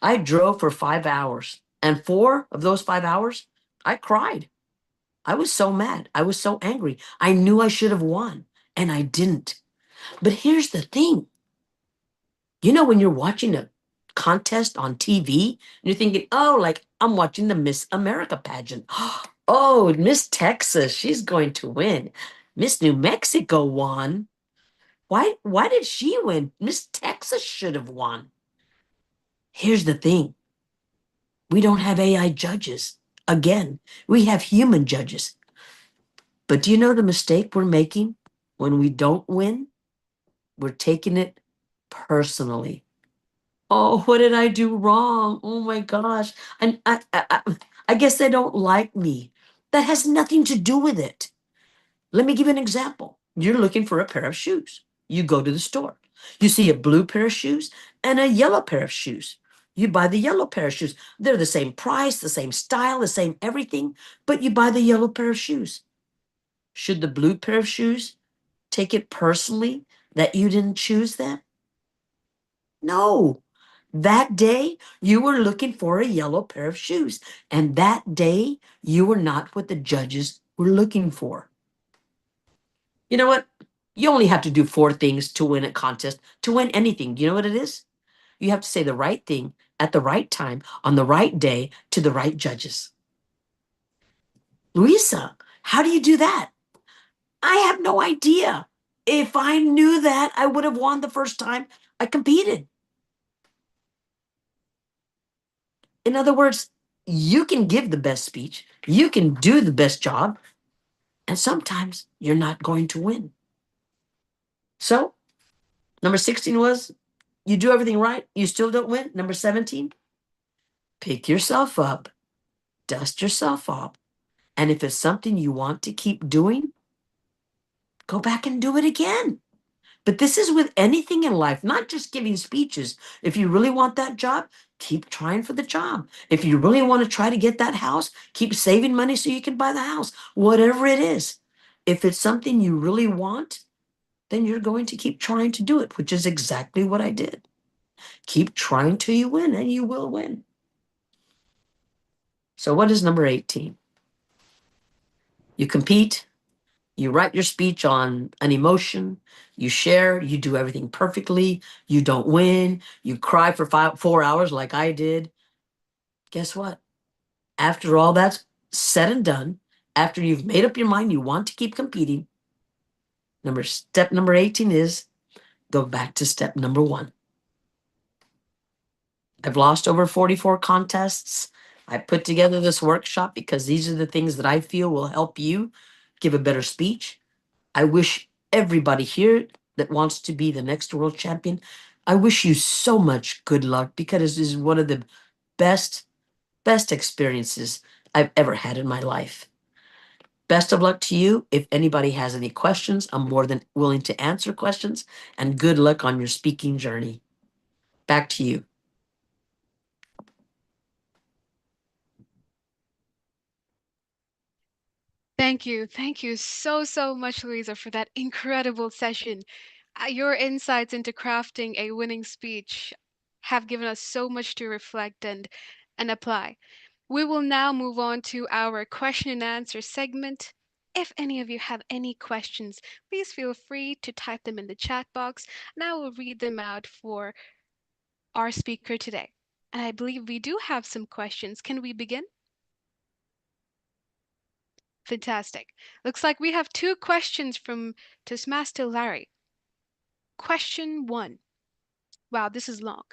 I drove for 5 hours. And 4 of those 5 hours, I cried. I was so mad. I was so angry. I knew I should have won, and I didn't. But here's the thing. You know, when you're watching a contest on TV, and you're thinking, oh, like I'm watching the Miss America pageant. Oh, Miss Texas, she's going to win. Miss New Mexico won. Why did she win? Miss Texas should have won. Here's the thing. We don't have AI judges. Again, we have human judges. But do you know the mistake we're making when we don't win? We're taking it personally. Oh, what did I do wrong? Oh my gosh. And I guess they don't like me. That has nothing to do with it. Let me give you an example. You're looking for a pair of shoes. You go to the store. You see a blue pair of shoes and a yellow pair of shoes. You buy the yellow pair of shoes. They're the same price, the same style, the same everything, but you buy the yellow pair of shoes. Should the blue pair of shoes take it personally that you didn't choose them? No. That day, you were looking for a yellow pair of shoes. And that day, you were not what the judges were looking for. You know what? You only have to do 4 things to win a contest, to win anything. Do you know what it is? You have to say the right thing at the right time, on the right day, to the right judges. Luisa, how do you do that? I have no idea. If I knew that, I would have won the first time I competed. In other words, you can give the best speech, you can do the best job, and sometimes you're not going to win. So, number 16 was you do everything right, you still don't win. Number 17, pick yourself up, dust yourself off, and if it's something you want to keep doing, go back and do it again. But this is with anything in life, not just giving speeches. If you really want that job, keep trying for the job. If you really want to try to get that house, keep saving money so you can buy the house. Whatever it is. If it's something you really want, then you're going to keep trying to do it, which is exactly what I did. Keep trying till you win, and you will win. So what is number 18? You compete, you write your speech on an emotion, you share, you do everything perfectly, you don't win, you cry for 4 hours like I did. Guess what? After all that's said and done, after you've made up your mind you want to keep competing, step number 18 is go back to step number 1. I've lost over 44 contests. I put together this workshop because these are the things that I feel will help you give a better speech. I wish everybody here that wants to be the next world champion, I wish you so much good luck because this is one of the best experiences I've ever had in my life. Best of luck to you. If anybody has any questions, I'm more than willing to answer questions, and good luck on your speaking journey. Back to you. Thank you. Thank you so, so much, Louisa, for that incredible session. Your insights into crafting a winning speech have given us so much to reflect and apply. We will now move on to our question and answer segment. If any of you have any questions, please feel free to type them in the chat box and I will read them out for our speaker today. And I believe we do have some questions. Can we begin? Fantastic. Looks like we have 2 questions from Toastmaster Larry. Question 1. Wow, this is long.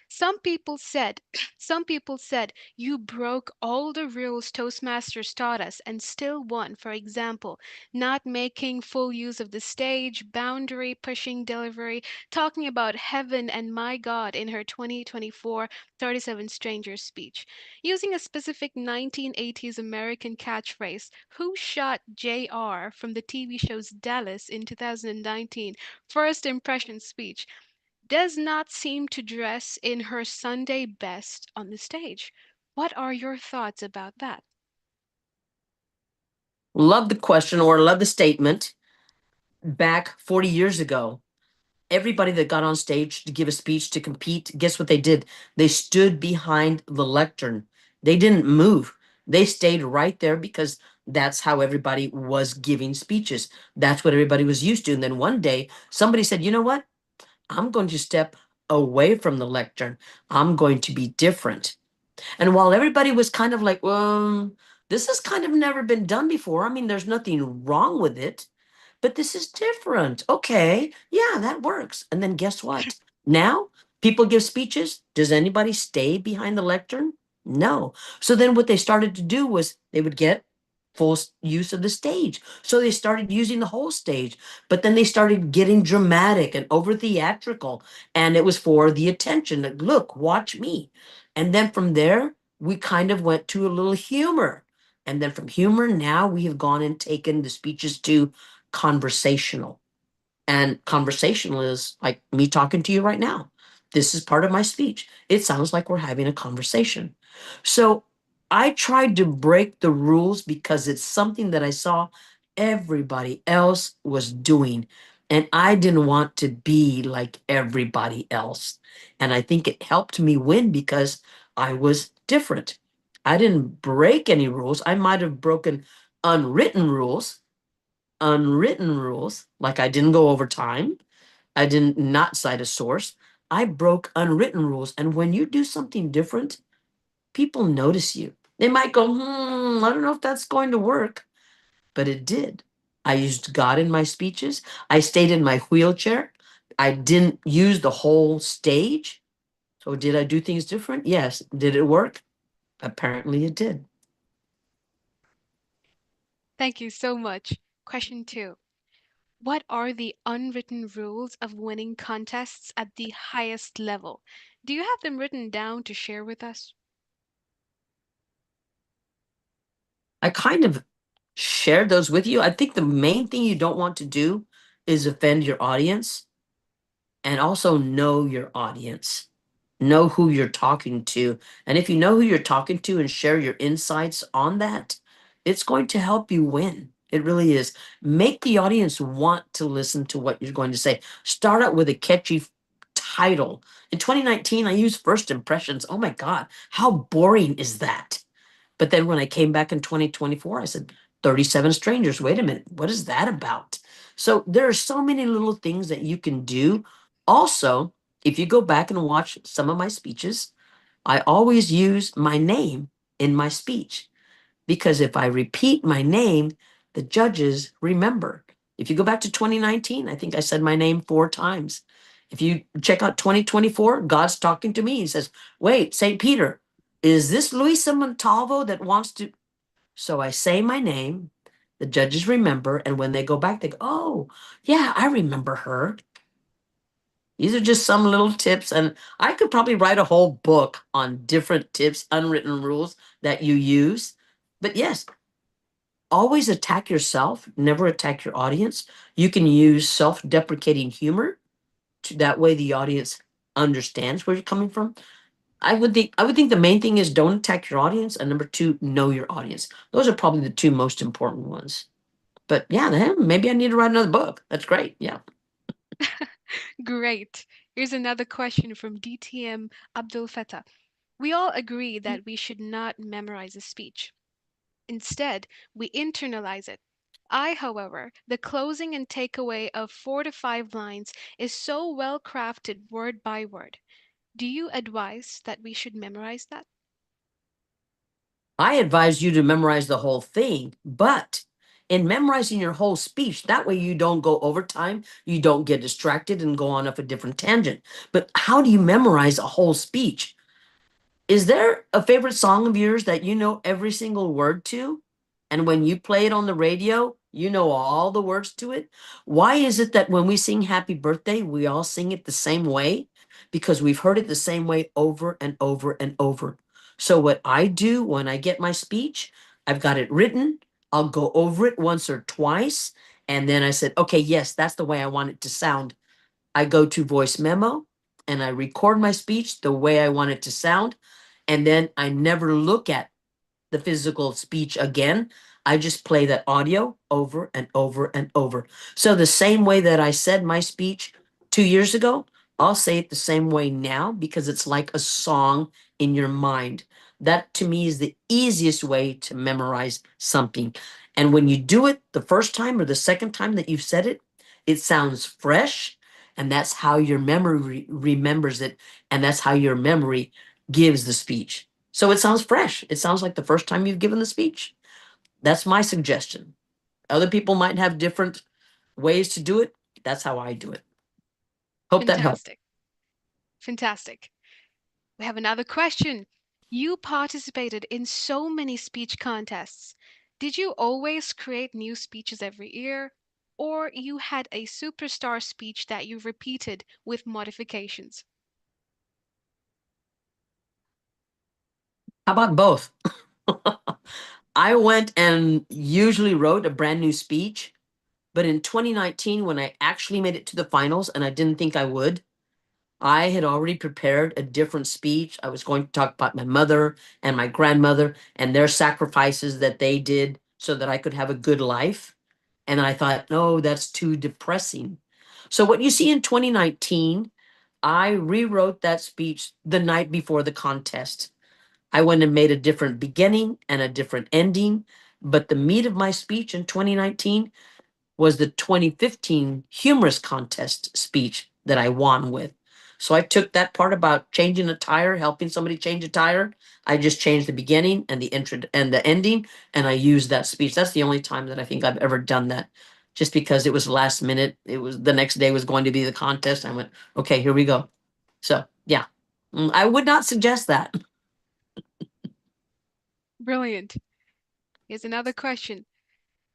Some people said, some people said you broke all the rules Toastmasters taught us and still won. For example, not making full use of the stage, boundary pushing delivery, talking about heaven and my God in her 2024 37 Strangers speech, using a specific 1980s American catchphrase, who shot JR from the TV show's Dallas in 2019 first impression speech does not seem to dress in her Sunday best on the stage. What are your thoughts about that? Love the question or love the statement. Back 40 years ago, everybody that got on stage to give a speech to compete, guess what they did? They stood behind the lectern. They didn't move. They stayed right there because that's how everybody was giving speeches. That's what everybody was used to. And then one day, somebody said, you know what? I'm going to step away from the lectern. I'm going to be different. And while everybody was kind of like, well, this has kind of never been done before. I mean, there's nothing wrong with it, but this is different. Okay, yeah, that works. And then guess what? Now people give speeches. Does anybody stay behind the lectern? No. So then what they started to do was they would get full use of the stage. So they started using the whole stage, but then they started getting dramatic and over theatrical. And it was for the attention. Like, look, watch me. And then from there, we kind of went to a little humor. And then from humor, now we have gone and taken the speeches to conversational. And conversational is like me talking to you right now. This is part of my speech. It sounds like we're having a conversation. So I tried to break the rules because it's something that I saw everybody else was doing. And I didn't want to be like everybody else. And I think it helped me win because I was different. I didn't break any rules. I might have broken unwritten rules, like I didn't go over time. I didn't not cite a source. I broke unwritten rules. And when you do something different, people notice you. They might go, I don't know if that's going to work, but it did. I used God in my speeches. I stayed in my wheelchair. I didn't use the whole stage. So did I do things different? Yes. Did it work? Apparently it did. Thank you so much. Question 2. What are the unwritten rules of winning contests at the highest level? Do you have them written down to share with us? I kind of shared those with you. I think the main thing you don't want to do is offend your audience and also know your audience. Know who you're talking to. And if you know who you're talking to and share your insights on that, it's going to help you win. It really is. Make the audience want to listen to what you're going to say. Start out with a catchy title. In 2019, I used first impressions. Oh my God, how boring is that? But then when I came back in 2024, I said, 37 strangers. Wait a minute. What is that about? So there are so many little things that you can do. Also, if you go back and watch some of my speeches, I always use my name in my speech because if I repeat my name, the judges remember. If you go back to 2019, I think I said my name 4 times. If you check out 2024, God's talking to me. He says, wait, St. Peter, is this Luisa Montalvo that wants to? So I say my name, the judges remember, and when they go back, they go, oh, yeah, I remember her. These are just some little tips, and I could probably write a whole book on different tips, unwritten rules that you use. But yes, always attack yourself, never attack your audience. You can use self-deprecating humor that way the audience understands where you're coming from. I would think the main thing is don't attack your audience, and number two, know your audience. Those are probably the two most important ones. But yeah, maybe I need to write another book. That's great. Yeah. Great. Here's another question from DTM Abdul Fattah. We all agree that we should not memorize a speech. Instead, we internalize it. However, the closing and takeaway of 4 to 5 lines is so well crafted word by word. Do you advise that we should memorize that? I advise you to memorize the whole thing, but in memorizing your whole speech. That way you don't go over time, you don't get distracted and go on up a different tangent. But how do you memorize a whole speech? Is there a favorite song of yours that you know every single word to? And when you play it on the radio, you know all the words to it? Why is it that when we sing happy birthday, we all sing it the same way? Because we've heard it the same way over and over and over. So what I do when I get my speech, I've got it written, I'll go over it once or twice, and then I said, okay, yes, that's the way I want it to sound. I go to voice memo and I record my speech the way I want it to sound. And then I never look at the physical speech again. I just play that audio over and over and over. So the same way that I said my speech 2 years ago, I'll say it the same way now because it's like a song in your mind. That to me is the easiest way to memorize something. And when you do it the first time or the second time that you've said it, it sounds fresh. And that's how your memory remembers it. And that's how your memory gives the speech. So it sounds fresh. It sounds like the first time you've given the speech. That's my suggestion. Other people might have different ways to do it. That's how I do it. Hope that helped. Fantastic. Fantastic. We have another question. You participated in so many speech contests. Did you always create new speeches every year? Or you had a superstar speech that you repeated with modifications? How about both? I went and usually wrote a brand new speech, but in 2019, when I actually made it to the finals and I didn't think I would, I had already prepared a different speech. I was going to talk about my mother and my grandmother and their sacrifices that they did so that I could have a good life. And I thought, no, that's too depressing. So, what you see in 2019, I rewrote that speech the night before the contest. I went and made a different beginning and a different ending. But the meat of my speech in 2019 was the 2015 humorous contest speech that I won with. So I took that part about changing a tire, helping somebody change a tire. I just changed the beginning and the intro and the ending, and I used that speech. That's the only time that I think I've ever done that. Just because it was last minute, it was the next day was going to be the contest. I went, okay, here we go. So yeah, I would not suggest that. Brilliant. Here's another question.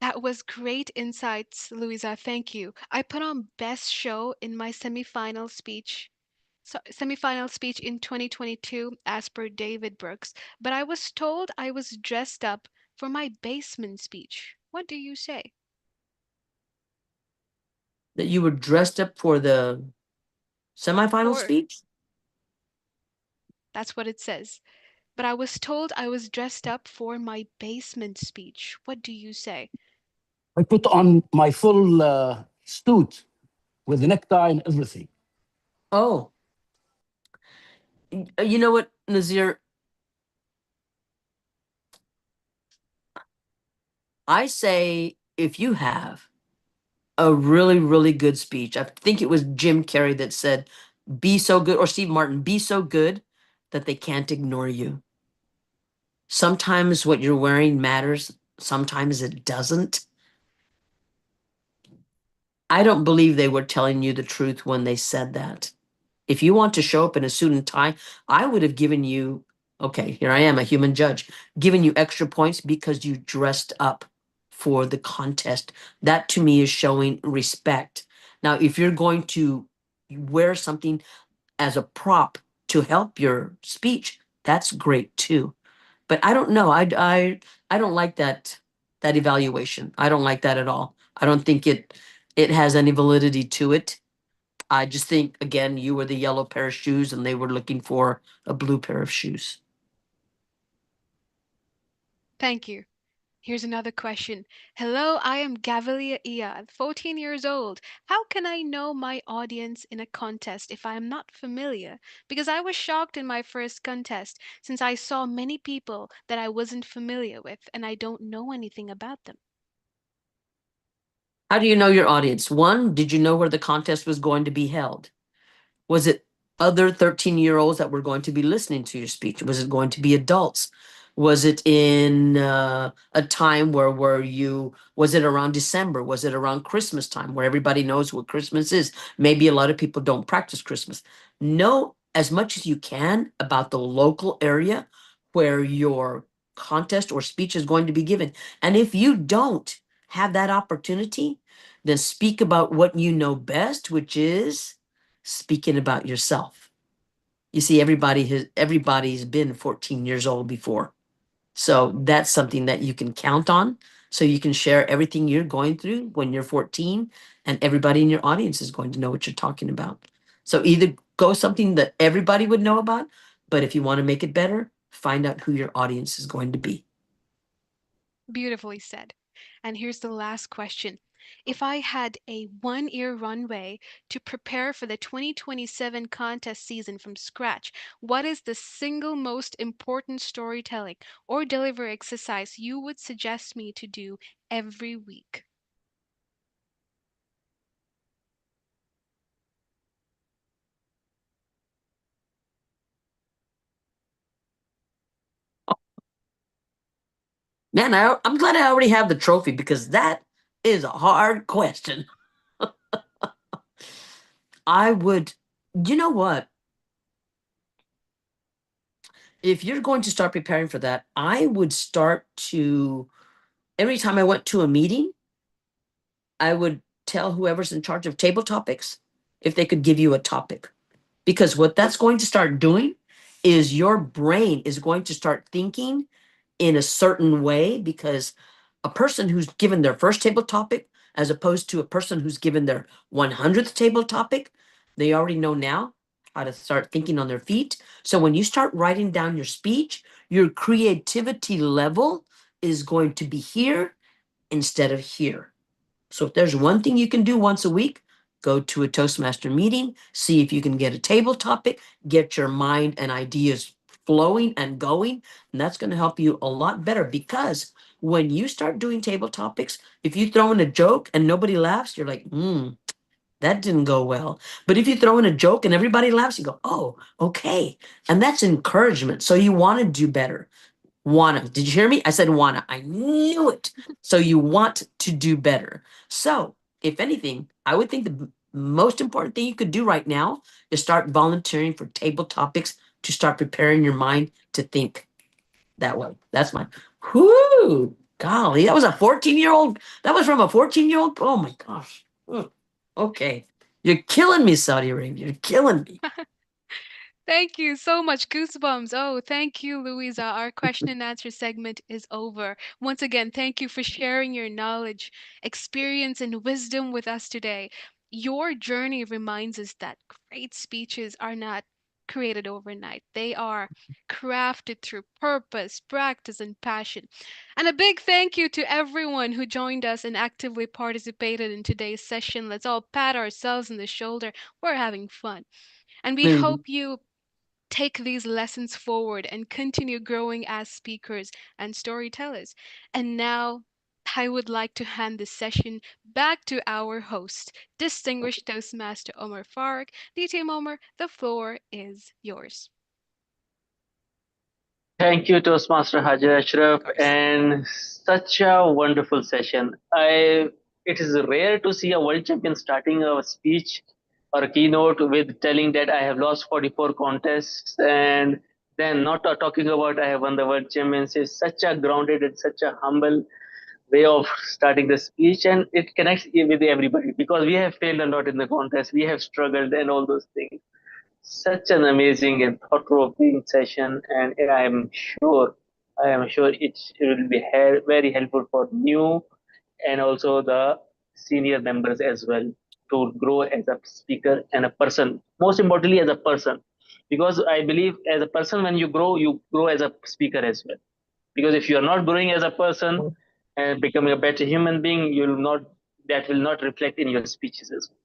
That was great insights, Luisa. Thank you. I put on best show in my semifinal speech in 2022 as per David Brooks, but I was told I was dressed up for my basement speech. What do you say? That you were dressed up for the semifinal For speech. That's what it says. But I was told I was dressed up for my basement speech. What do you say? I put on my full suit with the necktie and everything. Oh, you know what, Nazir? I say if you have a really, really good speech, I think it was Jim Carrey that said, be so good, or Steve Martin, be so good that they can't ignore you. Sometimes what you're wearing matters, sometimes it doesn't. I don't believe they were telling you the truth when they said that. If you want to show up in a suit and tie, I would have given you, okay, here I am, a human judge, giving you extra points because you dressed up for the contest. That to me is showing respect. Now, if you're going to wear something as a prop to help your speech, that's great too. But I don't know. I don't like that evaluation. I don't like that at all. I don't think it has any validity to it. I just think, again, you were the yellow pair of shoes and they were looking for a blue pair of shoes. Thank you. Here's another question. Hello, I am Gavilia Iyad, 14 years old. How can I know my audience in a contest if I am not familiar? Because I was shocked in my first contest since I saw many people that I wasn't familiar with and I don't know anything about them. How do you know your audience? One, did you know where the contest was going to be held? Was it other 13-year-olds that were going to be listening to your speech? Was it going to be adults? Was it in a time where was it around December? Was it around Christmas time where everybody knows what Christmas is? Maybe a lot of people don't practice Christmas. Know as much as you can about the local area where your contest or speech is going to be given. And if you don't have that opportunity, then speak about what you know best, which is speaking about yourself. You see, everybody's been 14 years old before. So that's something that you can count on. So you can share everything you're going through when you're 14, and everybody in your audience is going to know what you're talking about. So either go something that everybody would know about, but if you want to make it better, find out who your audience is going to be. Beautifully said. And here's the last question. If I had a 1 year runway to prepare for the 2027 contest season from scratch, what is the single most important storytelling or delivery exercise you would suggest me to do every week? Man, I'm glad I already have the trophy because that is a hard question. You know what? If you're going to start preparing for that, I would start to, every time I went to a meeting, I would tell whoever's in charge of table topics if they could give you a topic. Because what that's going to start doing is your brain is going to start thinking in a certain way, because a person who's given their first table topic as opposed to a person who's given their 100th table topic, they already know now how to start thinking on their feet. So when you start writing down your speech, your creativity level is going to be here instead of here. So if there's one thing you can do once a week, go to a Toastmaster meeting, see if you can get a table topic, get your mind and ideas flowing and going, and that's going to help you a lot better. Because when you start doing table topics, if you throw in a joke and nobody laughs, you're like, that didn't go well. But if you throw in a joke and everybody laughs, you go, oh, okay. And that's encouragement. So you want to do better. Wanna. Did you hear me? I said wanna. I knew it. So you want to do better. So, if anything, I would think the most important thing you could do right now is start volunteering for table topics to start preparing your mind to think that way. That's my whoo. Golly, that was a 14-year-old. That was from a 14-year-old. Oh my gosh. Okay. You're killing me, Saudi Arabia. You're killing me. Thank you so much. Goosebumps. Oh, thank you, Louisa. Our question and answer segment is over. Once again, thank you for sharing your knowledge, experience, and wisdom with us today. Your journey reminds us that great speeches are not created overnight, they are crafted through purpose, practice, and passion. And a big thank you to everyone who joined us and actively participated in today's session. Let's all pat ourselves on the shoulder. We're having fun. And we hope you take these lessons forward and continue growing as speakers and storytellers. And now, I would like to hand this session back to our host, distinguished Toastmaster Omar Farag. DJ Omar, the floor is yours. Thank you, Toastmaster Hajar Ashraf, Of course. and such a wonderful session. It is rare to see a world champion starting a speech or a keynote with telling that I have lost 44 contests, and then not talking about I have won the world championship. Such a grounded and such a humble way of starting the speech, and it connects with everybody because we have failed a lot in the contest, we have struggled, and all those things. Such an amazing and thought-provoking session, and I am sure it will be very helpful for new and also the senior members as well to grow as a speaker and a person. Most importantly, as a person, because I believe as a person, when you grow as a speaker as well. Because if you are not growing as a person and becoming a better human being, you will not. That will not reflect in your speeches as well.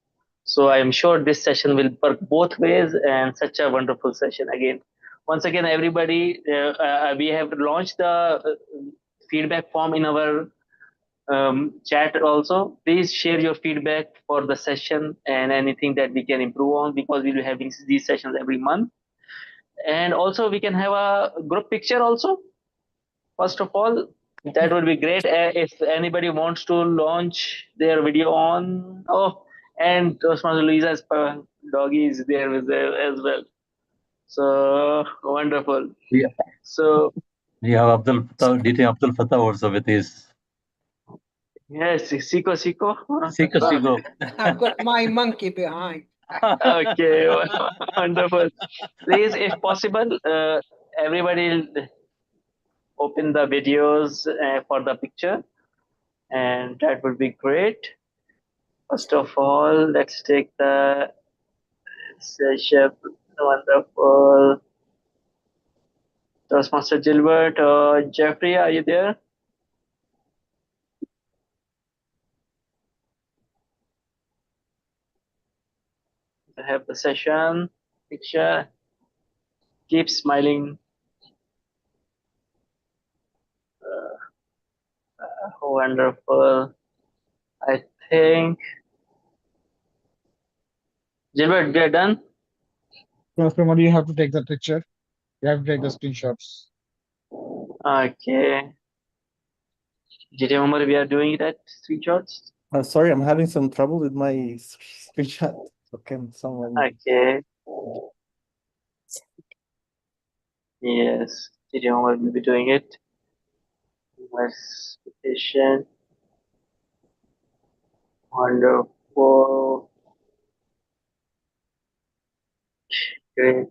So I am sure this session will work both ways, and such a wonderful session again. Once again, everybody, we have launched the feedback form in our chat also. Please share your feedback for the session and anything that we can improve on, because we'll be having these sessions every month. And also we can have a group picture also. First of all, that would be great if anybody wants to launch their video on. Oh, and Toastmaster Luisa's doggy is there with them as well. So wonderful. Yeah. So We have DT Abdul Fattah also with his yes, Siko. Siko. I've got my monkey behind. Okay, wonderful. Please, if possible, everybody open the videos for the picture, and that would be great. First of all, let's take the session. Wonderful. Toastmaster Gilbert, Jeffrey, are you there? I have the session picture. Keep smiling. Wonderful. I think Gilbert, we are done. Toastmaster, you have to take the picture. You have to take the screenshots. Okay. Did you remember we are doing that screenshots? Sorry, I'm having some trouble with my screenshot. So can someone? Okay. Yes. Did you remember we'll be doing it? Let's be patient. Wonderful. Great.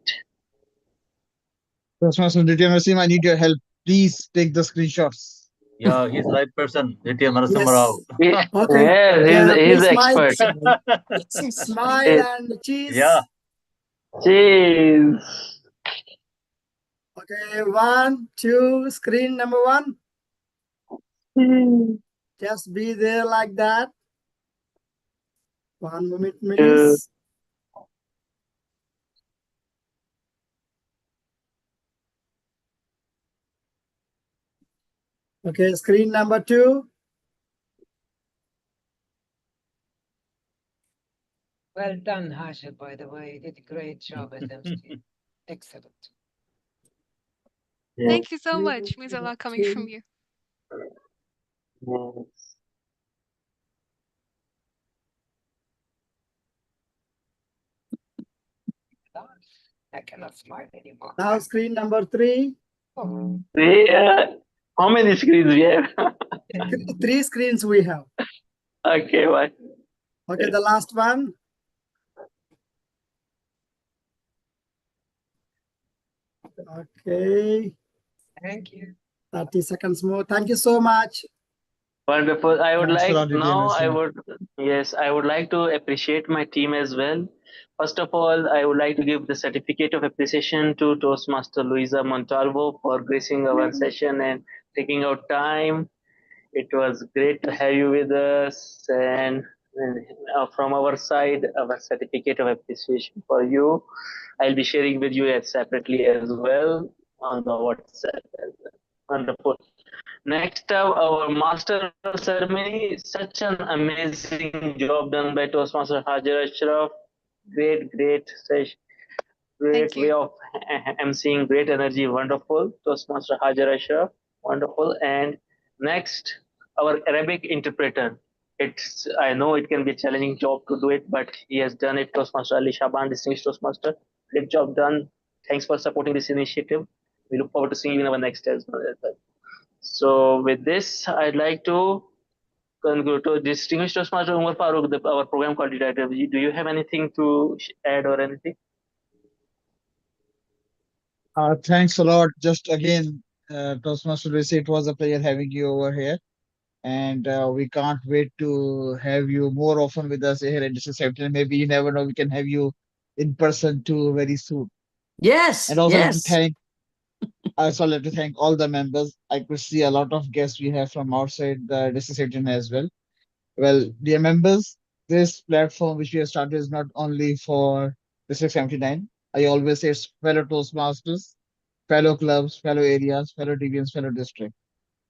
Toastmaster, Nitya, I need your help. Please take the screenshots. Yeah, he's the right person. DT Narasimha Rao. Yes. Okay. Yeah, he's Please the smile. expert. Smile and cheese. Yeah. Cheers. Okay, 1, 2, screen number 1. Mm. Just be there like that. 1 minute, please. Okay, screen number 2. Well done, Hashim, by the way. You did a great job as MC. Excellent. Yeah. Thank you so much. Means a lot coming from you. Yes. I cannot smile anymore. Now screen number 3. How many screens we have? 3 screens we have. Okay, bye. Okay, the last one. Okay. Thank you. 30 seconds more. Thank you so much. Wonderful. I would Thanks a like lot, DT now. Narasimha. I would like to appreciate my team as well. First of all, I would like to give the certificate of appreciation to Toastmaster Luisa Montalvo for gracing our session and taking out time. It was great to have you with us, and from our side, our certificate of appreciation for you. I'll be sharing with you separately as well on the WhatsApp as well. Wonderful. Next up, our master of ceremony. Such an amazing job done by Toastmaster Hajar Ashraf. Great session. Great Thank way you. of emceeing, great energy, wonderful. Toastmaster Hajar Ashraf, wonderful. And next, our Arabic interpreter. I know it can be a challenging job to do it, but he has done it. Toastmaster Ali Shaban, distinguished Toastmaster. Great job done. Thanks for supporting this initiative. We look forward to seeing you in our next as well. So with this, I'd like to conclude to distinguished Toastmaster Umar Farooq, our program coordinator. Do you have anything to add or anything? Thanks a lot. Just again, Toastmaster Luisa, it was a pleasure having you over here. And we can't wait to have you more often with us here at District 17. Maybe you never know, we can have you in person too very soon. Yes. And also Yes. I also like to thank all the members. I could see a lot of guests we have from outside the District 17 as well. Well, dear members, this platform which we have started is not only for District 79. I always say it's fellow Toastmasters, fellow clubs, fellow areas, fellow divisions, fellow district.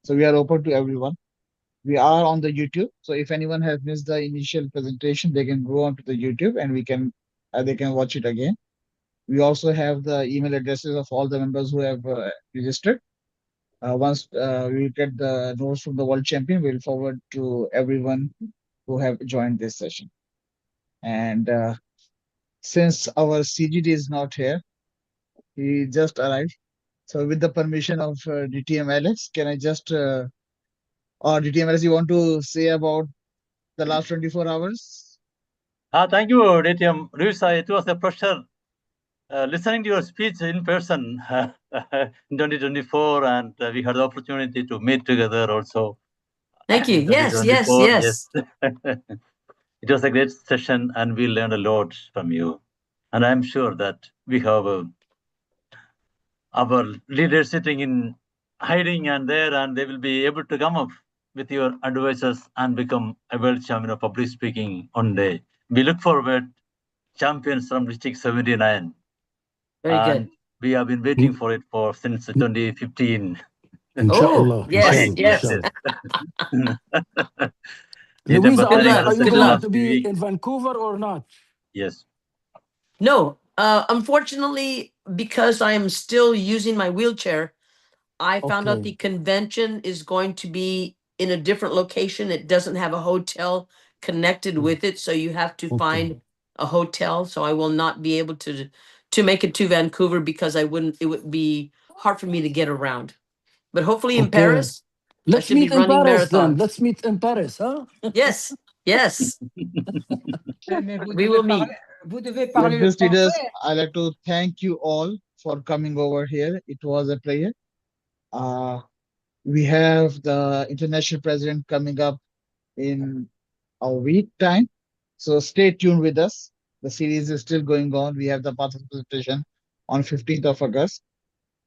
So we are open to everyone. We are on the YouTube. So if anyone has missed the initial presentation, they can go onto the YouTube and they can watch it again. We also have the email addresses of all the members who have registered. Once we get the notes from the world champion, we'll forward to everyone who have joined this session. And since our CGD is not here, he just arrived. So with the permission of DTM Alex, can I just, or DTM Alex, you want to say about the last 24 hours? Thank you, DTM. Luisa, it was a pleasure listening to your speech in person in 2024, and we had the opportunity to meet together also. Thank you. in Yes, yes, 2024. yes. It was a great session, and we learned a lot from you. And I'm sure that we have our leaders sitting in hiding and there, and they will be able to come up with your advices and become a world champion of public speaking one day. We look forward champions from District 79. Very and good. we have been waiting for it since 2015. Inshallah. yes, Inshallah. yes. Inshallah. DTM Louisa, was telling luck, us are you good in the going luck. last to few be weeks. in Vancouver or not? Yes. No, unfortunately, because I am still using my wheelchair, I found out Okay. the convention is going to be in a different location. It doesn't have a hotel connected with it, so you have to Okay. find a hotel. So I will not be able to make it to Vancouver because it would be hard for me to get around. But hopefully in Okay. Paris, I Let's should be meet in running Paris then. marathons. Let's meet in Paris, huh? Yes, yes. Mais vous We devez will meet. parler, vous devez With parler le this, leaders, français. I'd like to thank you all for coming over here. It was a pleasure. We have the international president coming up in a week time. So stay tuned with us. The series is still going on. We have the participation on 15th of August.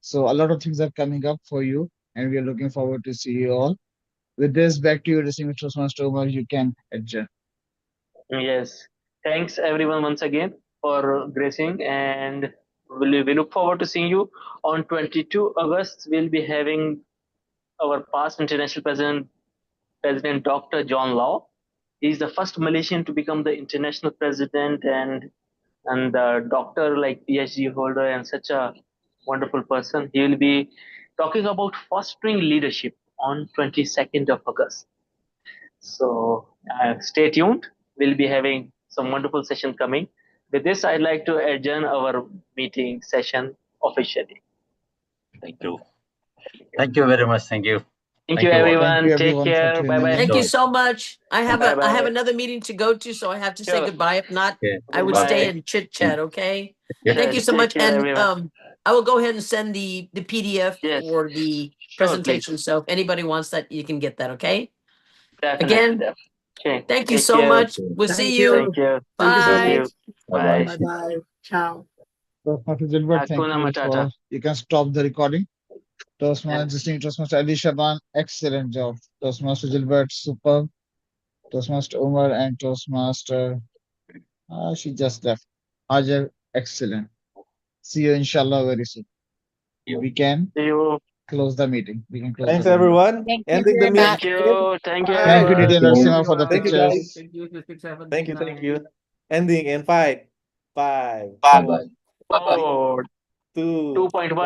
So a lot of things are coming up for you, and we are looking forward to see you all. With this, back to you, distinguished Toastmaster Omar. You can adjourn. Yes. Thanks everyone once again for gracing, and we look forward to seeing you on 22 August. We'll be having our past international president Dr. John Law. He's the first Malaysian to become the international president, and the doctor, like PhD holder, and such a wonderful person. He will be talking about fostering leadership on 22nd of August. So stay tuned. We'll be having some wonderful session coming. With this, I'd like to adjourn our meeting session officially. Thank you. Thank you very much. Thank you. Thank Thank you, you all. everyone. Thank you, Take everyone, for care. Bye tuning bye. in. Thank you so much. I have Bye-bye. another meeting to go to, so I have to say Sure. goodbye. If not, Okay. I would Bye. stay and chit chat. Okay. Yeah. Thank you so Take much, care, and everyone. I will go ahead and send the PDF Yes. for the Sure, presentation. please. So if anybody wants that, you can get that. Okay. Definitely. Again, Definitely. Okay. thank you Take so care. much. Okay. We'll Thank see you. you. Thank you. Thank you so Bye. Thank much. you. Bye-bye. Bye. Bye bye. Ciao. Toastmaster Gilbert, thank Hakuna you Matata. for, you can stop the recording. Toastmaster, Yes. distinguished Toastmaster Ali Shaban, excellent job. Toastmaster Gilbert, superb. Toastmaster Umar and Toastmaster, she just left. Hajar, excellent. See you inshallah very soon. We can See you. close the meeting. We can close Thanks, the meeting. everyone. Thank you Ending the very meeting. much. Thank you. Thank you, Bye. Thank you, everyone. DTN Thank you. Narasimha, for the Thank you, pictures. guys. Thank you. 667. Thank you. Thank you. Ending in 5, 5, Bye-bye. 4, 3, Oh, 2. 2.1.